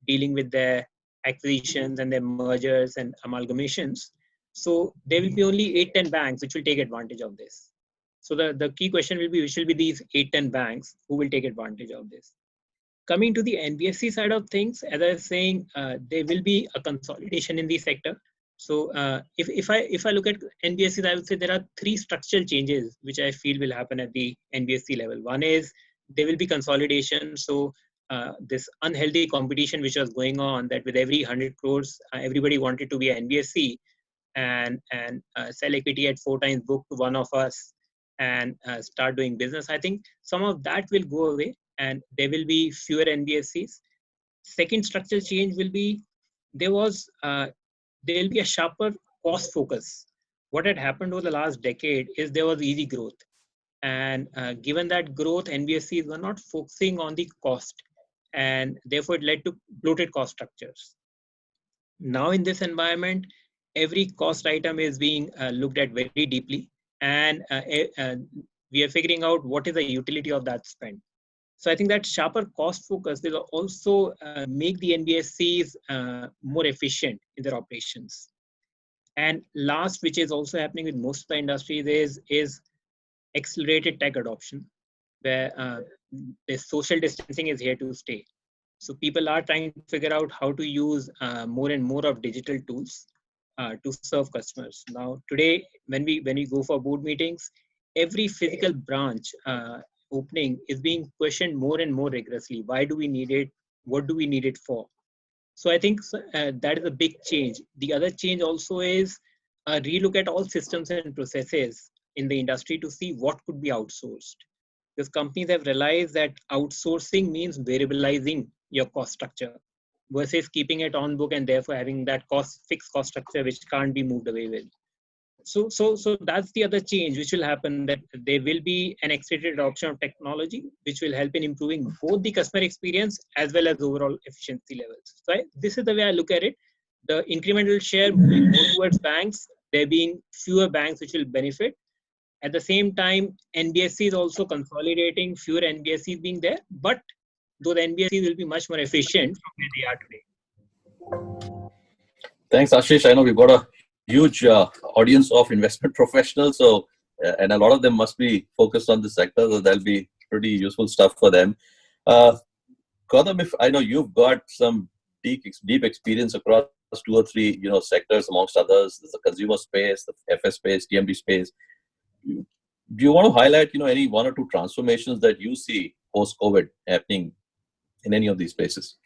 dealing with their acquisitions and their mergers and amalgamations. So there will be only 8-10 banks which will take advantage of this. So the key question will be, which will be these 8-10 banks who will take advantage of this. Coming to the NBFC side of things, as I was saying, there will be a consolidation in the sector. So if I look at NBFCs, I would say there are 3 structural changes which I feel will happen at the NBFC level. One is there will be consolidation. So this unhealthy competition which was going on, that with every 100 crores, everybody wanted to be an NBFC and sell equity at 4 times book to one of us and start doing business. I think some of that will go away and there will be fewer NBFCs. Second structural change will be there will be a sharper cost focus. What had happened over the last decade is there was easy growth. And given that growth, NBFCs were not focusing on the cost, and therefore it led to bloated cost structures. Now in this environment, every cost item is being looked at very deeply, and we are figuring out what is the utility of that spend. So I think that sharper cost focus will also make the NBFCs more efficient in their operations. And last, which is also happening with most of the industries, is accelerated tech adoption, where the social distancing is here to stay. So people are trying to figure out how to use more and more of digital tools to serve customers. Now, today, when we go for board meetings, every physical branch opening is being questioned more and more rigorously. Why do we need it? What do we need it for? So I think that is a big change. The other change also is a relook at all systems and processes in the industry to see what could be outsourced. Because companies have realized that outsourcing means variabilizing your cost structure versus keeping it on book and therefore having that fixed cost structure which can't be moved away with. So that's the other change which will happen, that there will be an accelerated adoption of technology which will help in improving both the customer experience as well as overall efficiency levels. So this is the way I look at it. The incremental share moving more towards banks, there being fewer banks which will benefit. At the same time, NBFCs also consolidating, fewer NBFCs being there, but those NBFCs will be much more efficient from where they are today. Thanks, Ashish. I know we've got a huge audience of investment professionals, so and a lot of them must be focused on the sector, so that'll be pretty useful stuff for them. Gautam, if I know you've got some deep experience across 2 or 3 sectors amongst others. There's the consumer space, the FS space, TMD space. Do you want to highlight any 1 or 2 transformations that you see post COVID happening in any of these spaces?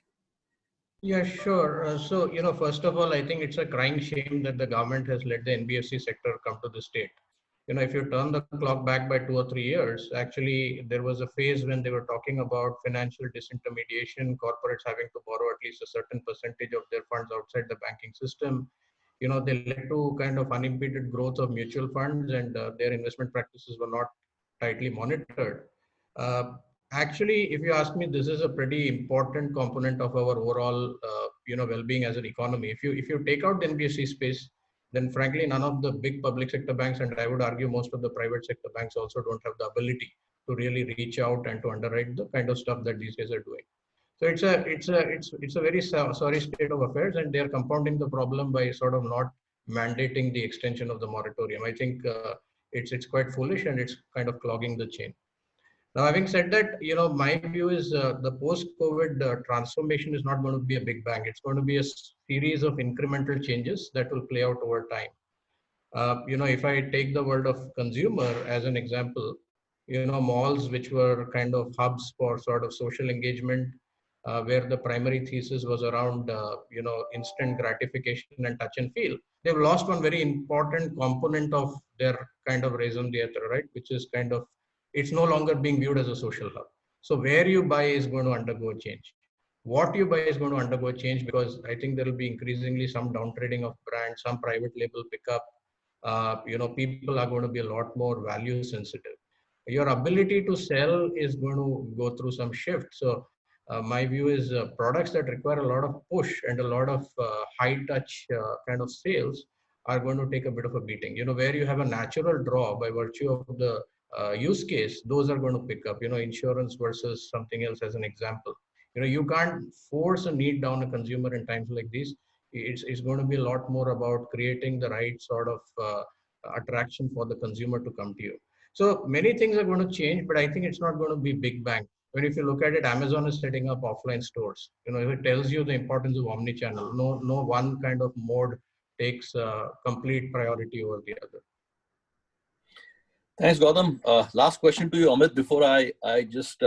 Yeah, sure. So, first of all, I think it's a crying shame that the government has let the NBFC sector come to the state. If you turn the clock back by 2 or 3 years, actually, there was a phase when they were talking about financial disintermediation, corporates having to borrow at least a certain percentage of their funds outside the banking system. They led to kind of unimpeded growth of mutual funds, and their investment practices were not tightly monitored. Uh, Actually, if you ask me, this is a pretty important component of our overall, well-being as an economy. If you take out the NBFC space, then frankly, none of the big public sector banks, and I would argue most of the private sector banks also don't have the ability to really reach out and to underwrite the kind of stuff that these guys are doing. So it's a very sorry state of affairs, and they are compounding the problem by sort of not mandating the extension of the moratorium. I think it's quite foolish, and it's kind of clogging the chain. Now, having said that, my view is the post-COVID transformation is not going to be a big bang. It's going to be a series of incremental changes that will play out over time. If I take the world of consumer as an example, malls which were kind of hubs for sort of social engagement, where the primary thesis was around, instant gratification and touch and feel. They've lost one very important component of their kind of raison d'etre, right? Which is kind of, it's no longer being viewed as a social hub. So where you buy is going to undergo change. What you buy is going to undergo change, because I think there will be increasingly some downtrading of brands, some private label pickup. People are going to be a lot more value sensitive. Your ability to sell is going to go through some shift. So my view is products that require a lot of push and a lot of high touch kind of sales are going to take a bit of a beating. Where you have a natural draw by virtue of the use case, those are going to pick up. Insurance versus something else as an example. You can't force a need down a consumer in times like these. It's going to be a lot more about creating the right sort of attraction for the consumer to come to you. So many things are going to change, but I think it's not going to be big bang. When if you look at it, Amazon is setting up offline stores. It tells you the importance of omni-channel. No one kind of mode takes complete priority over the other. Thanks, Gautam. Last question to you, Amit, before I just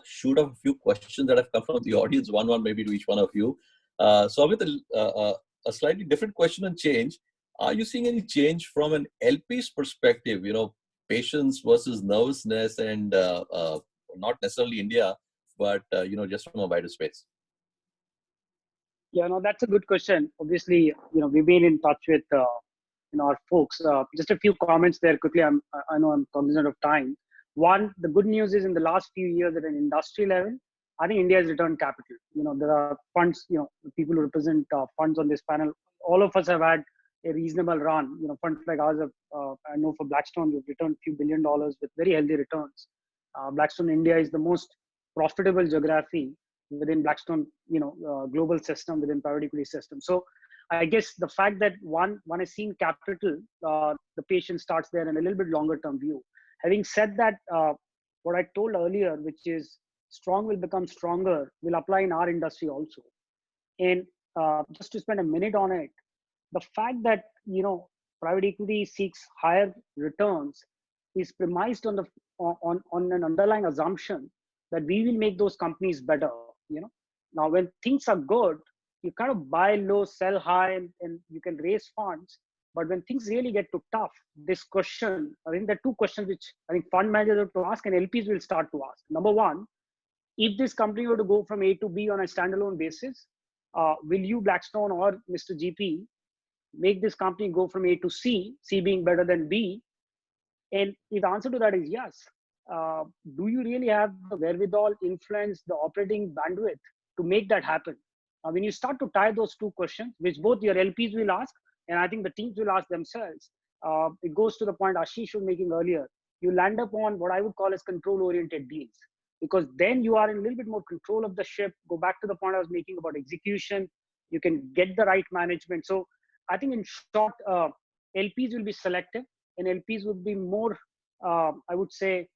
shoot up a few questions that have come from the audience, one maybe to each one of you. So Amit, a slightly different question on change. Are you seeing any change from an LP's perspective, patience versus nervousness, and not necessarily India, but, just from a wider space? Yeah, no, that's a good question. Obviously, we've been in touch with our folks. Just a few comments there quickly. I know I'm cognizant of time. One, the good news is in the last few years at an industry level, I think India has returned capital. There are funds, people who represent funds on this panel. All of us have had a reasonable run. Funds like ours have, I know for Blackstone, we've returned a few $1 billion with very healthy returns. Blackstone India is the most profitable geography within Blackstone, global system, within private equity system. So I guess the fact that one has seen capital, the patience starts there, and a little bit longer term view. Having said that, what I told earlier, which is strong will become stronger, will apply in our industry also. And just to spend a minute on it, the fact that private equity seeks higher returns is premised on an underlying assumption that we will make those companies better. Now when things are good, you kind of buy low, sell high, and you can raise funds. But when things really get too tough, this question, I think there are two questions which I think fund managers have to ask and LPs will start to ask. Number one, if this company were to go from A to B on a standalone basis, will you, Blackstone or Mr. GP, make this company go from A to C, C being better than B? And if the answer to that is yes, do you really have the wherewithal, influence, the operating bandwidth to make that happen? When you start to tie those two questions, which both your LPs will ask, and I think the teams will ask themselves, it goes to the point Ashish was making earlier. You land up on what I would call as control-oriented deals, because then you are in a little bit more control of the ship. Go back to the point I was making about execution. You can get the right management. So I think in short, LPs will be selective, and LPs would be more, I would say,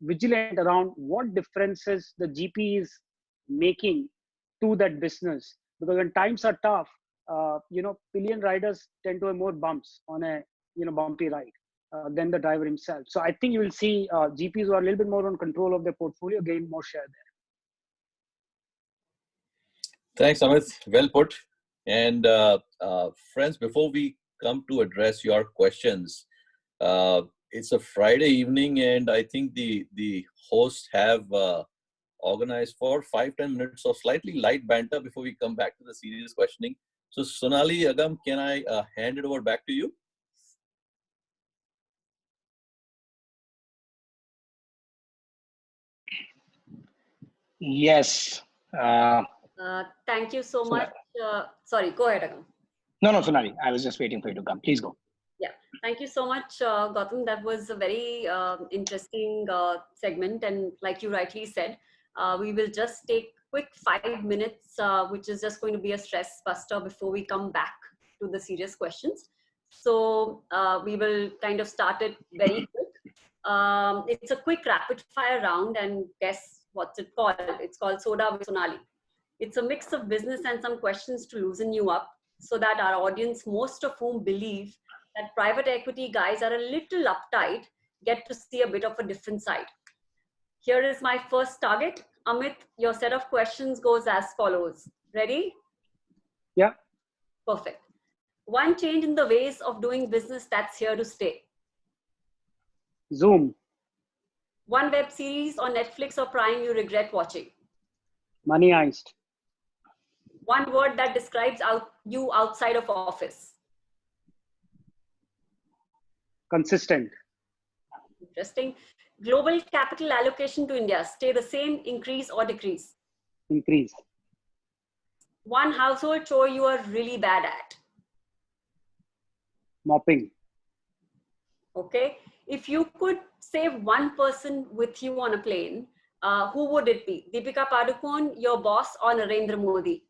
vigilant around what differences the GP is making to that business. Because when times are tough, pillion riders tend to have more bumps on a bumpy ride than the driver himself. So I think you will see GPs who are a little bit more on control of their portfolio gain more share there. Thanks, Amit. Well put. And friends, before we come to address your questions, it's a Friday evening, and I think the hosts have organized for 5-10 minutes of slightly light banter before we come back to the serious questioning. So Sonali, Agam, can I hand it over back to you? Yes. Thank you so much. Sorry, go ahead, Agam. No, Sonali, I was just waiting for you to come. Please go. Yeah, thank you so much, Gautam. That was a very interesting segment. And like you rightly said, we will just take quick 5 minutes, which is just going to be a stress buster before we come back to the serious questions. So we will kind of start it very quick. It's a quick rapid fire round, and guess what's it called? It's called Soda with Sonali. It's a mix of business and some questions to loosen you up so that our audience, most of whom believe that private equity guys are a little uptight, get to see a bit of a different side. Here is my first target. Amit, your set of questions goes as follows. Ready? Yeah. Perfect. One change in the ways of doing business that's here to stay. Zoom. One web series on Netflix or Prime you regret watching. Money Heist. One word that describes you outside of office. Consistent. Interesting. Global capital allocation to India, stay the same, increase or decrease? Increase. One household chore you are really bad at. Mopping. Okay. If you could save one person with you on a plane, who would it be? Deepika Padukone, your boss, or Narendra Modi?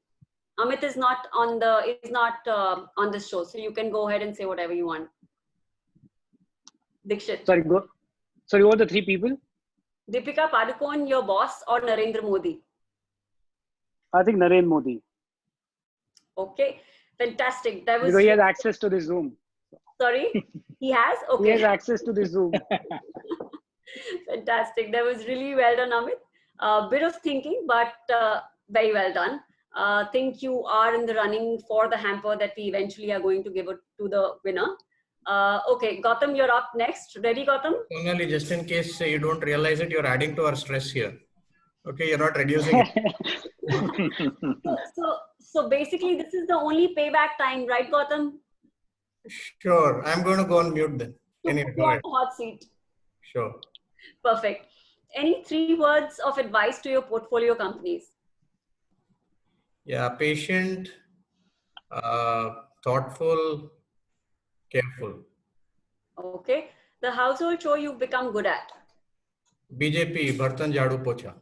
Amit is not on this show, so you can go ahead and say whatever you want. Dikshit. Sorry, go. Sorry, what are the three people? Deepika Padukone, your boss, or Narendra Modi? I think Narendra Modi. Okay, fantastic. That was because he has access to the Zoom. Sorry, he has? Okay. He has access to the Zoom. Fantastic. That was really well done, Amit. A bit of thinking, but very well done. Think you are in the running for the hamper that we eventually are going to give it to the winner. Okay, Gautam, you're up next. Ready, Gautam? Only just in case you don't realize it, you're adding to our stress here. Okay, you're not reducing it. So basically, this is the only payback time, right, Gautam? Sure, I'm going to go on mute then. Anyway, go ahead. Hot seat. Sure. Perfect. Any 3 words of advice to your portfolio companies? Yeah, patient, thoughtful, careful. Okay. The household chore you've become good at? BJP, Bartan Jadu Pocha.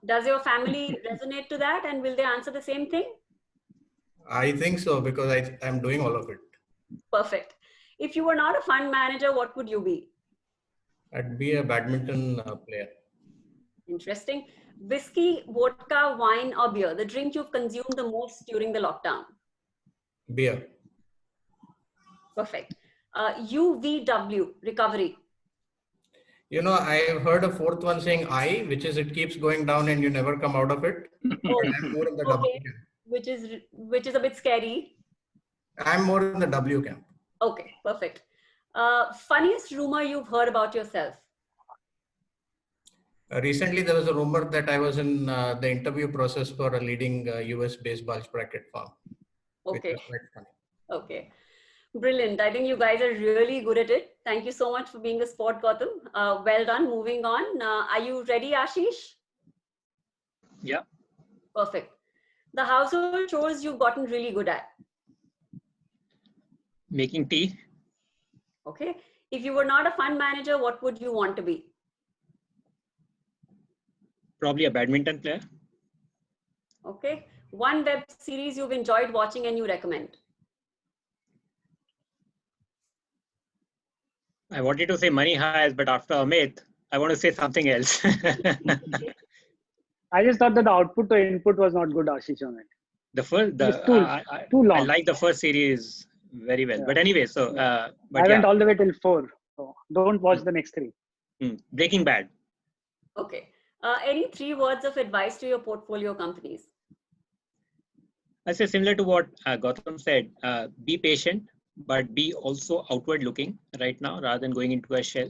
Does your family resonate to that, and will they answer the same thing? I think so, because I'm doing all of it. Perfect. If you were not a fund manager, what would you be? I'd be a badminton player. Interesting. Whiskey, vodka, wine, or beer? The drink you've consumed the most during the lockdown? Beer. Perfect. UVW, recovery. You know, I've heard a fourth one saying I, which is it keeps going down and you never come out of it. Oh, I'm more in the W camp. Which is a bit scary. I'm more in the W camp. Okay, perfect. Funniest rumor you've heard about yourself? Recently, there was a rumor that I was in the interview process for a leading US-based bulge bracket firm. Okay. Which was quite funny. Okay. Brilliant. I think you guys are really good at it. Thank you so much for being a sport, Gautam. Well done. Moving on. Are you ready, Ashish? Yeah. Perfect. The household chores you've gotten really good at? Making tea. Okay. If you were not a fund manager, what would you want to be? Probably a badminton player. Okay. One web series you've enjoyed watching and you recommend. I wanted to say Money Heist, but after Amit, I want to say something else. I just thought that the output to input was not good, Ashish, on it. It's too long. I like the first series very well. Yeah. But anyway, so but I yeah, went all the way till 4. So don't watch the next 3. Breaking Bad. Okay. Any 3 words of advice to your portfolio companies? I say similar to what Gautam said, be patient, but be also outward looking right now rather than going into a shell.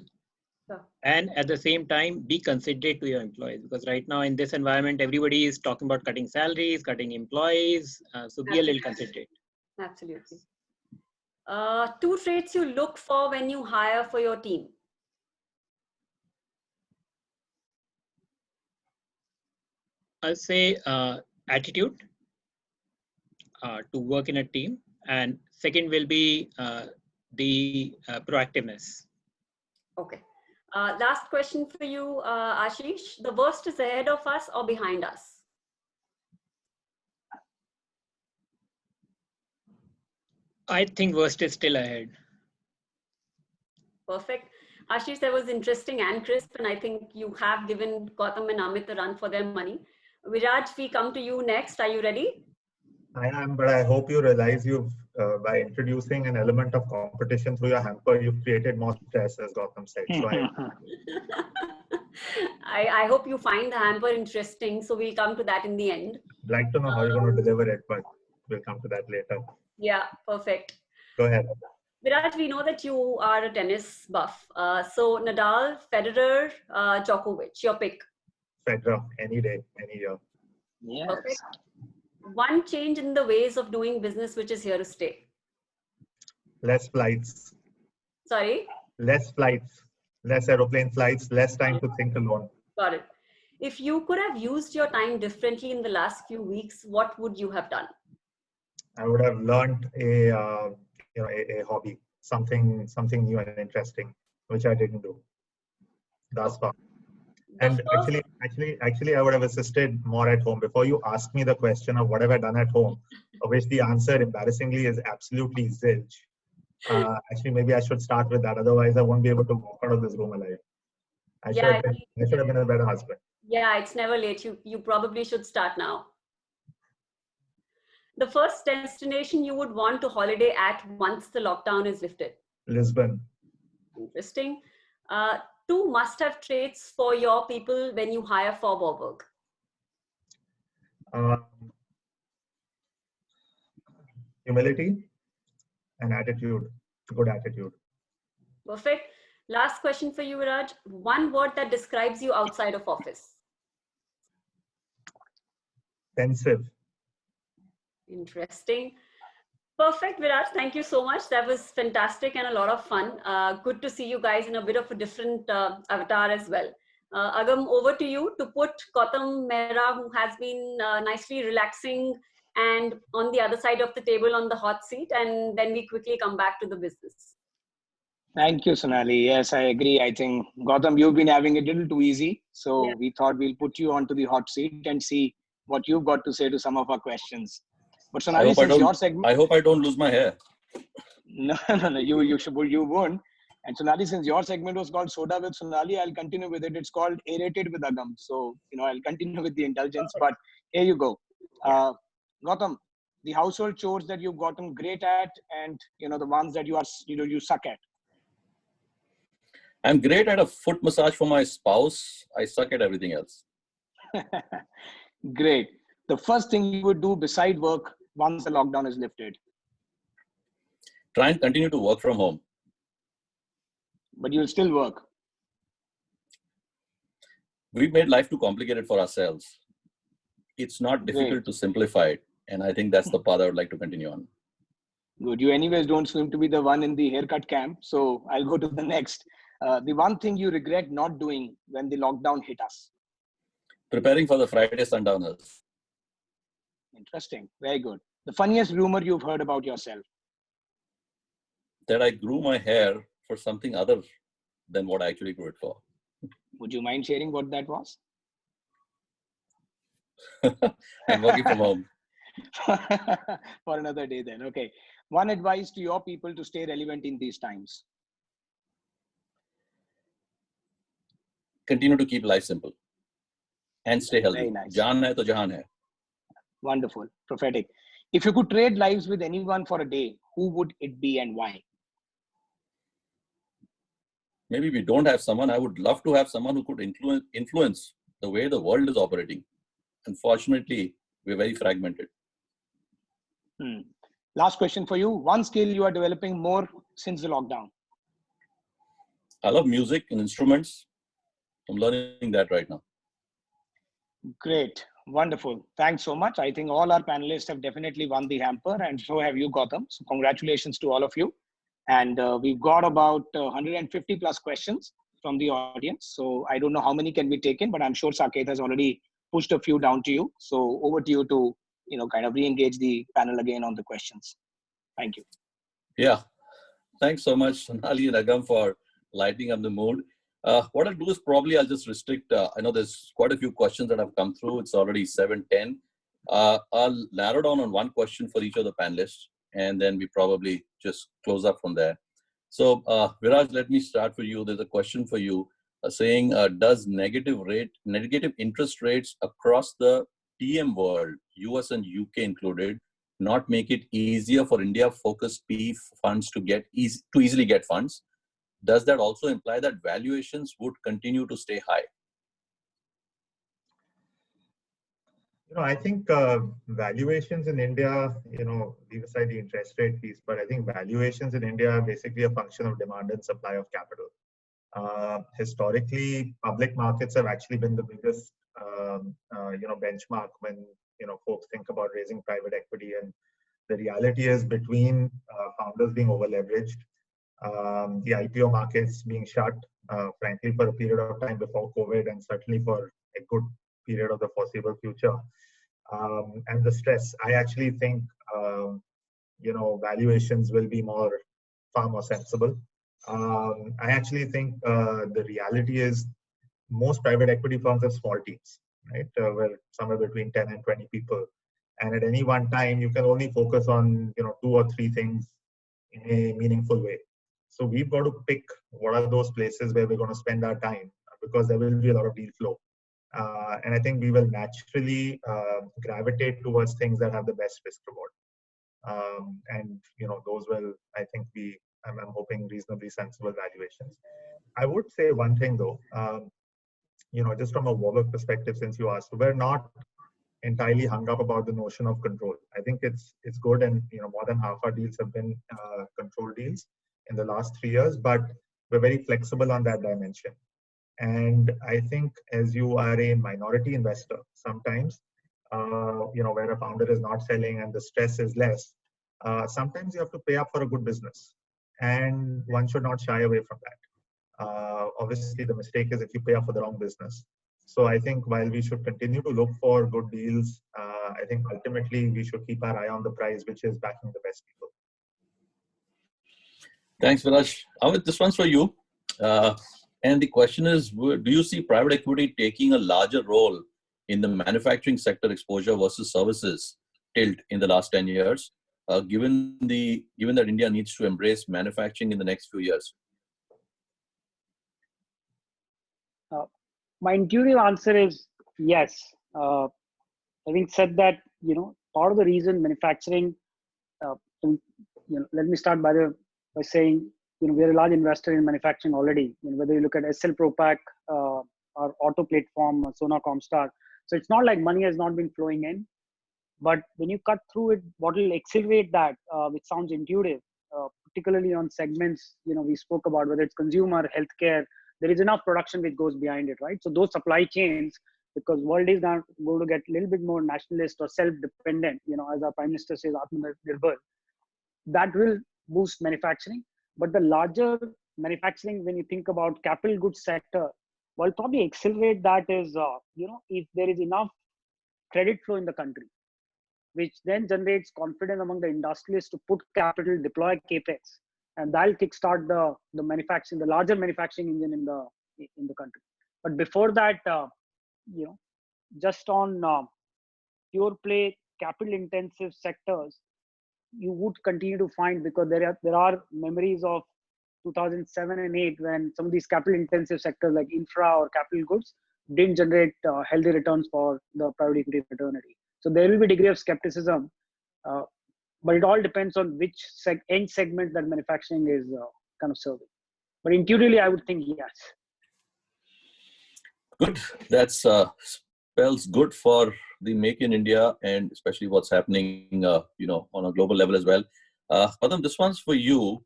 Sure. And at the same time, be considerate to your employees, because right now in this environment, everybody is talking about cutting salaries, cutting employees. So be a little considerate. Absolutely. 2 traits you look for when you hire for your team. I'll say attitude to work in a team. And second will be the proactiveness. Okay. Last question for you, Ashish. The worst is ahead of us or behind us? I think worst is still ahead. Perfect. Ashish, that was interesting and crisp, and I think you have given Gautam and Amit a run for their money. Viraj, we come to you next. Are you ready? I am, but I hope you realize by introducing an element of competition through your hamper, you've created more stress, as Gautam said. So I hope you find the hamper interesting. So we'll come to that in the end. I'd like to know how you're going to deliver it, but we'll come to that later. Yeah, perfect. Go ahead. Viraj, we know that you are a tennis buff. So Nadal, Federer, Djokovic, your pick. Federer, any day, any year. Yes. Perfect. One change in the ways of doing business which is here to stay. Less flights. Sorry? Less flights. Less aeroplane flights, less time to think alone. Got it. If you could have used your time differently in the last few weeks, what would you have done? I would have learned a hobby, something new and interesting, which I didn't do thus far. And actually, I would have assisted more at home. Before you ask me the question of what have I done at home, of which the answer, embarrassingly, is absolutely zilch. Actually, maybe I should start with that. Otherwise, I won't be able to walk out of this room alive. I should have been a better husband. Yeah, it's never late. You probably should start now. The first destination you would want to holiday at once the lockdown is lifted? Lisbon. Interesting. 2 must-have traits for your people when you hire for Warburg? Humility and attitude, good attitude. Perfect. Last question for you, Viraj. 1 word that describes you outside of office? Pensive. Interesting. Perfect, Viraj. Thank you so much. That was fantastic and a lot of fun. Good to see you guys in a bit of a different avatar as well. Agam, over to you to put Gautam, Mehra, who has been nicely relaxing and on the other side of the table on the hot seat, and then we quickly come back to the business. Thank you, Sonali. Yes, I agree. I think, Gautam, you've been having it a little too easy. So we thought we'll put you onto the hot seat and see what you've got to say to some of our questions. But Sonali, since your segment... I hope I don't lose my hair. No, you won't. And Sonali, since your segment was called Soda with Sonali, I'll continue with it. It's called Aerated with Agam. So, I'll continue with the indulgence. But here you go. Gautam, the household chores that you've gotten great at, and the ones that you suck at. I'm great at a foot massage for my spouse. I suck at everything else. Great. The first thing you would do beside work once the lockdown is lifted? Try and continue to work from home. But you'll still work. We've made life too complicated for ourselves. It's not difficult to simplify it. And I think that's the path I would like to continue on. Good. You anyways don't seem to be the one in the haircut camp. So I'll go to the next. The one thing you regret not doing when the lockdown hit us? Preparing for the Friday sundowners. Interesting. Very good. The funniest rumor you've heard about yourself? That I grew my hair for something other than what I actually grew it for. Would you mind sharing what that was? I'm working from home. for another day then. Okay. One advice to your people to stay relevant in these times. Continue to keep life simple and stay healthy. Very nice. Jaan hai to jahan hai. Wonderful. Prophetic. If you could trade lives with anyone for a day, who would it be and why? Maybe we don't have someone. I would love to have someone who could influence the way the world is operating. Unfortunately, we're very fragmented. Last question for you. One skill you are developing more since the lockdown. I love music and instruments. I'm learning that right now. Great. Wonderful. Thanks so much. I think all our panelists have definitely won the hamper, and so have you, Gautam. So congratulations to all of you. And we've got about 150 plus questions from the audience. So I don't know how many can be taken, but I'm sure Saket has already pushed a few down to you. So over to you to, kind of re-engage the panel again on the questions. Thank you. Yeah. Thanks so much, Sonali and Agam, for lighting up the mood. What I'll do is probably I'll just restrict. I know there's quite a few questions that have come through. It's already 7:10. I'll narrow down on one question for each of the panelists, and then we probably just close up from there. So, Viraj, let me start for you. There's a question for you saying, does negative interest rates across the TM world, US and UK included, not make it easier for India-focused PE funds to easily get funds? Does that also imply that valuations would continue to stay high? I think valuations in India, leave aside the interest rate piece, but I think valuations in India are basically a function of demand and supply of capital. Historically, public markets have actually been the biggest, benchmark when, folks think about raising private equity. And the reality is between founders being over-leveraged, the IPO markets being shut, frankly, for a period of time before COVID, and certainly for a good period of the foreseeable future. And the stress, I actually think, valuations will be far more sensible. I actually think the reality is most private equity firms have small teams, right? Where somewhere between 10 and 20 people. And at any one time, you can only focus on, 2 or 3 things in a meaningful way. So we've got to pick what are those places where we're going to spend our time, because there will be a lot of deal flow. And I think we will naturally gravitate towards things that have the best risk reward. And, those will, I think, I'm hoping, reasonably sensible valuations. I would say one thing though, just from a Warburg perspective, since you asked, we're not entirely hung up about the notion of control. I think it's good, and more than half our deals have been control deals in the last 3 years, but we're very flexible on that dimension. And I think as you are a minority investor, sometimes, where a founder is not selling and the stress is less, sometimes you have to pay up for a good business, and one should not shy away from that. Obviously, the mistake is if you pay up for the wrong business. So I think while we should continue to look for good deals, I think ultimately we should keep our eye on the prize, which is backing the best people. Thanks, Viraj. Amit, this one's for you. And the question is, do you see private equity taking a larger role in the manufacturing sector exposure versus services tilt in the last 10 years, given that India needs to embrace manufacturing in the next few years? My intuitive answer is yes. Having said that, part of the reason manufacturing, let me start by saying, we're a large investor in manufacturing already. Whether you look at SL Propack, our auto platform, Sona Comstar. So it's not like money has not been flowing in, but when you cut through it, what will accelerate that, which sounds intuitive, particularly on segments, we spoke about, whether it's consumer, healthcare, there is enough production which goes behind it, right? So those supply chains, because world is now going to get a little bit more nationalist or self-dependent, as our Prime Minister says, Atmanirbhar, that will boost manufacturing. But the larger manufacturing, when you think about capital goods sector, will probably accelerate that is, if there is enough credit flow in the country, which then generates confidence among the industrialists to put capital, deploy capex, and that'll kickstart the manufacturing, the larger manufacturing engine in the country. But before that, just on pure play capital intensive sectors, you would continue to find, because there are memories of 2007 and 8 when some of these capital intensive sectors like infra or capital goods didn't generate healthy returns for the private equity fraternity. So there will be a degree of skepticism, but it all depends on which end segment that manufacturing is kind of serving. But intuitively, I would think yes. Good. That spells good for the Make in India and especially what's happening, on a global level as well. Gautam, this one's for you.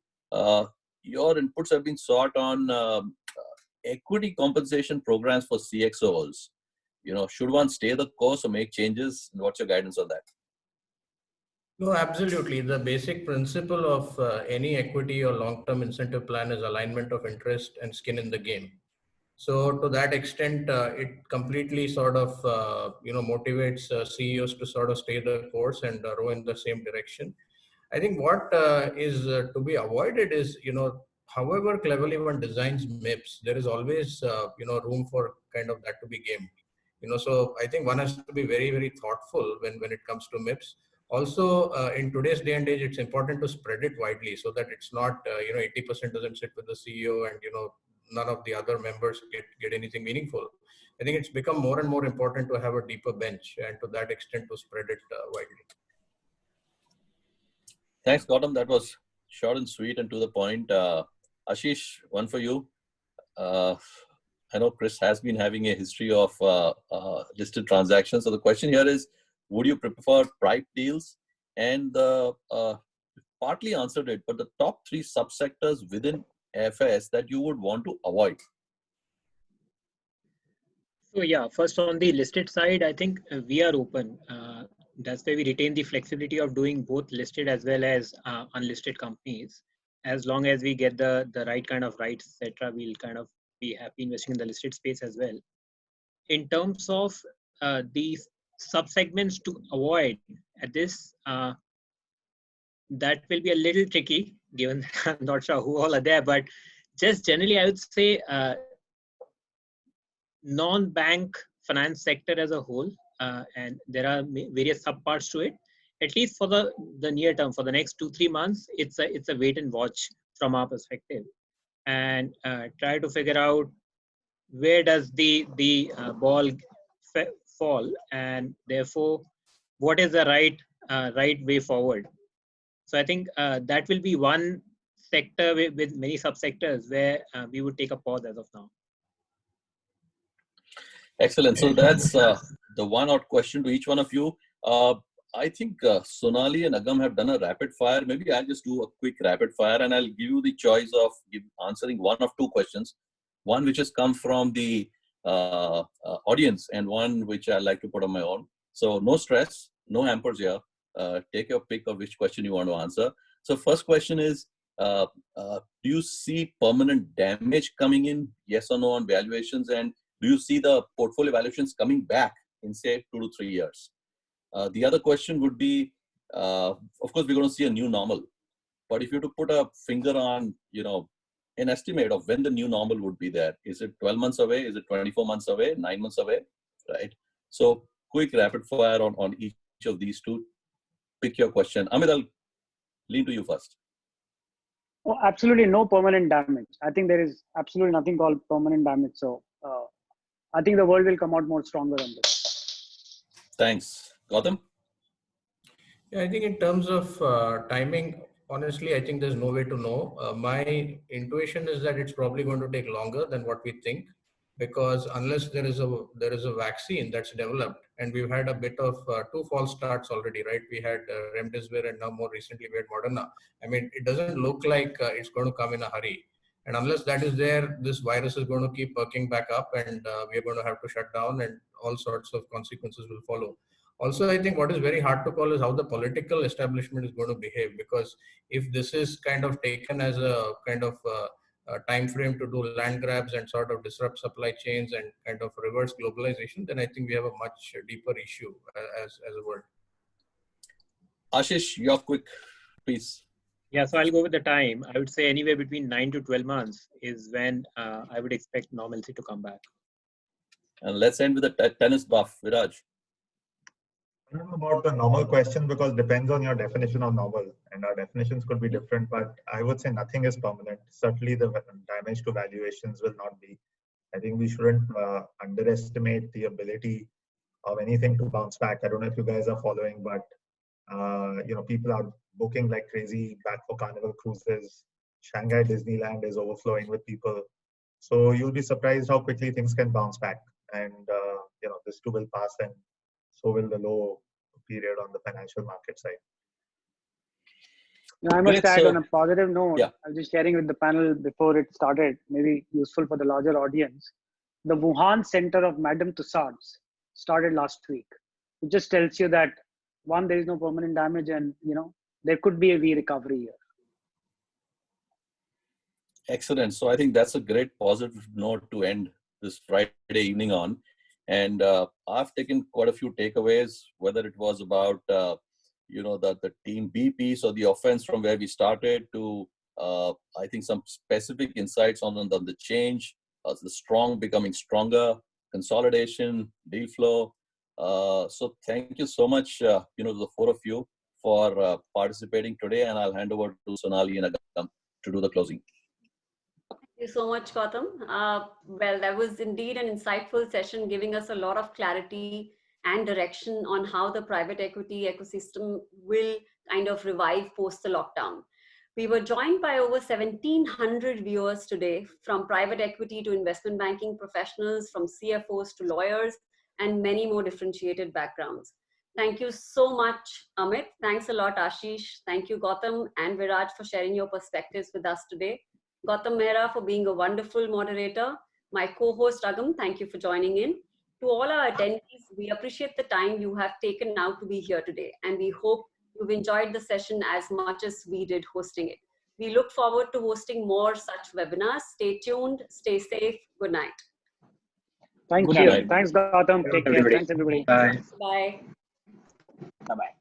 Your inputs have been sought on equity compensation programs for CXOs. Should one stay the course or make changes? And what's your guidance on that? No, absolutely. The basic principle of any equity or long-term incentive plan is alignment of interest and skin in the game. So to that extent, it completely sort of, motivates CEOs to sort of stay the course and row in the same direction. I think what is to be avoided is, however cleverly one designs MIPS, there is always, room for kind of that to be gamed. So I think one has to be very, very thoughtful when it comes to MIPS. Also, in today's day and age, it's important to spread it widely so that it's not, 80% doesn't sit with the CEO and, none of the other members get anything meaningful. I think it's become more and more important to have a deeper bench and to that extent to spread it widely. Thanks, Gautam. That was short and sweet and to the point. Ashish, one for you. I know Chrys has been having a history of listed transactions. So the question here is, would you prefer PIPE deals? And partly answered it, but the top 3 subsectors within FS that you would want to avoid. So yeah, first on the listed side, I think we are open. That's why we retain the flexibility of doing both listed as well as unlisted companies. As long as we get the right kind of rights, etc., we'll kind of be happy investing in the listed space as well. In terms of these subsegments to avoid at this, that will be a little tricky, given that I'm not sure who all are there, but just generally, I would say non-bank finance sector as a whole, and there are various subparts to it. At least for the near term, for the next 2-3 months, it's a wait and watch from our perspective, and try to figure out where does the ball fall, and therefore what is the right way forward. So I think that will be one sector with many subsectors where we would take a pause as of now. Excellent. So that's the one odd question to each one of you. I think Sonali and Agam have done a rapid fire. Maybe I'll just do a quick rapid fire and I'll give you the choice of answering one of 2 questions. One which has come from the audience and one which I like to put on my own. So no stress, no hampers here. Take your pick of which question you want to answer. So first question is, do you see permanent damage coming in? Yes or no on valuations? And do you see the portfolio valuations coming back in say 2 to 3 years? The other question would be, of course, we're going to see a new normal. But if you were to put a finger on, an estimate of when the new normal would be there, is it 12 months away? Is it 24 months away? 9 months away? Right? So quick rapid fire on each of these 2. Pick your question. Amit, I'll lean to you first. Oh, absolutely no permanent damage. I think there is absolutely nothing called permanent damage. So I think the world will come out more stronger on this. Thanks. Gautam? Yeah, I think in terms of timing, honestly, I think there's no way to know. My intuition is that it's probably going to take longer than what we think, because unless there is a vaccine that's developed, and we've had a bit of 2 false starts already, right? We had remdesivir, and now more recently we had Moderna. I mean, it doesn't look like it's going to come in a hurry. And unless that is there, this virus is going to keep perking back up, and we are going to have to shut down, and all sorts of consequences will follow. Also, I think what is very hard to call is how the political establishment is going to behave, because if this is kind of taken as a kind of time frame to do land grabs and sort of disrupt supply chains and kind of reverse globalization, then I think we have a much deeper issue as a world. Ashish, your quick piece. Yeah, so I'll go with the time. I would say anywhere between 9 to 12 months is when I would expect normalcy to come back. And let's end with the tennis buff, Viraj. I don't know about the normal question because it depends on your definition of normal, and our definitions could be different, but I would say nothing is permanent. Certainly the damage to valuations will not be. I think we shouldn't underestimate the ability of anything to bounce back. I don't know if you guys are following, but people are booking like crazy back for Carnival cruises. Shanghai Disneyland is overflowing with people. So you'll be surprised how quickly things can bounce back. And this too will pass, and so will the low period on the financial market side. I must add on a positive note, Yeah. I was just sharing with the panel before it started, maybe useful for the larger audience. The Wuhan Center of Madame Tussauds started last week. It just tells you that one, there is no permanent damage, and there could be a V recovery here. Excellent. So I think that's a great positive note to end this Friday evening on. And I've taken quite a few takeaways, whether it was about the team B piece or the offense from where we started to I think some specific insights on the change, the strong becoming stronger, consolidation, deal flow. So thank you so much, to the four of you for participating today, and I'll hand over to Sonali and Agrawal to do the closing. Thank you so much, Gautam. Well, that was indeed an insightful session, giving us a lot of clarity and direction on how the private equity ecosystem will kind of revive post the lockdown. We were joined by over 1,700 viewers today, from private equity to investment banking professionals, from CFOs to lawyers, and many more differentiated backgrounds. Thank you so much, Amit. Thanks a lot, Ashish. Thank you, Gautam and Viraj, for sharing your perspectives with us today. Gautam, Mehra, for being a wonderful moderator. My co-host, Agam, thank you for joining in. To all our attendees, we appreciate the time you have taken now to be here today, and we hope you've enjoyed the session as much as we did hosting it. We look forward to hosting more such webinars. Stay tuned, stay safe. Good night. Thank Good you. night. Thanks, Gautam. Take care. Thanks, everybody. Bye. Bye. Bye-bye.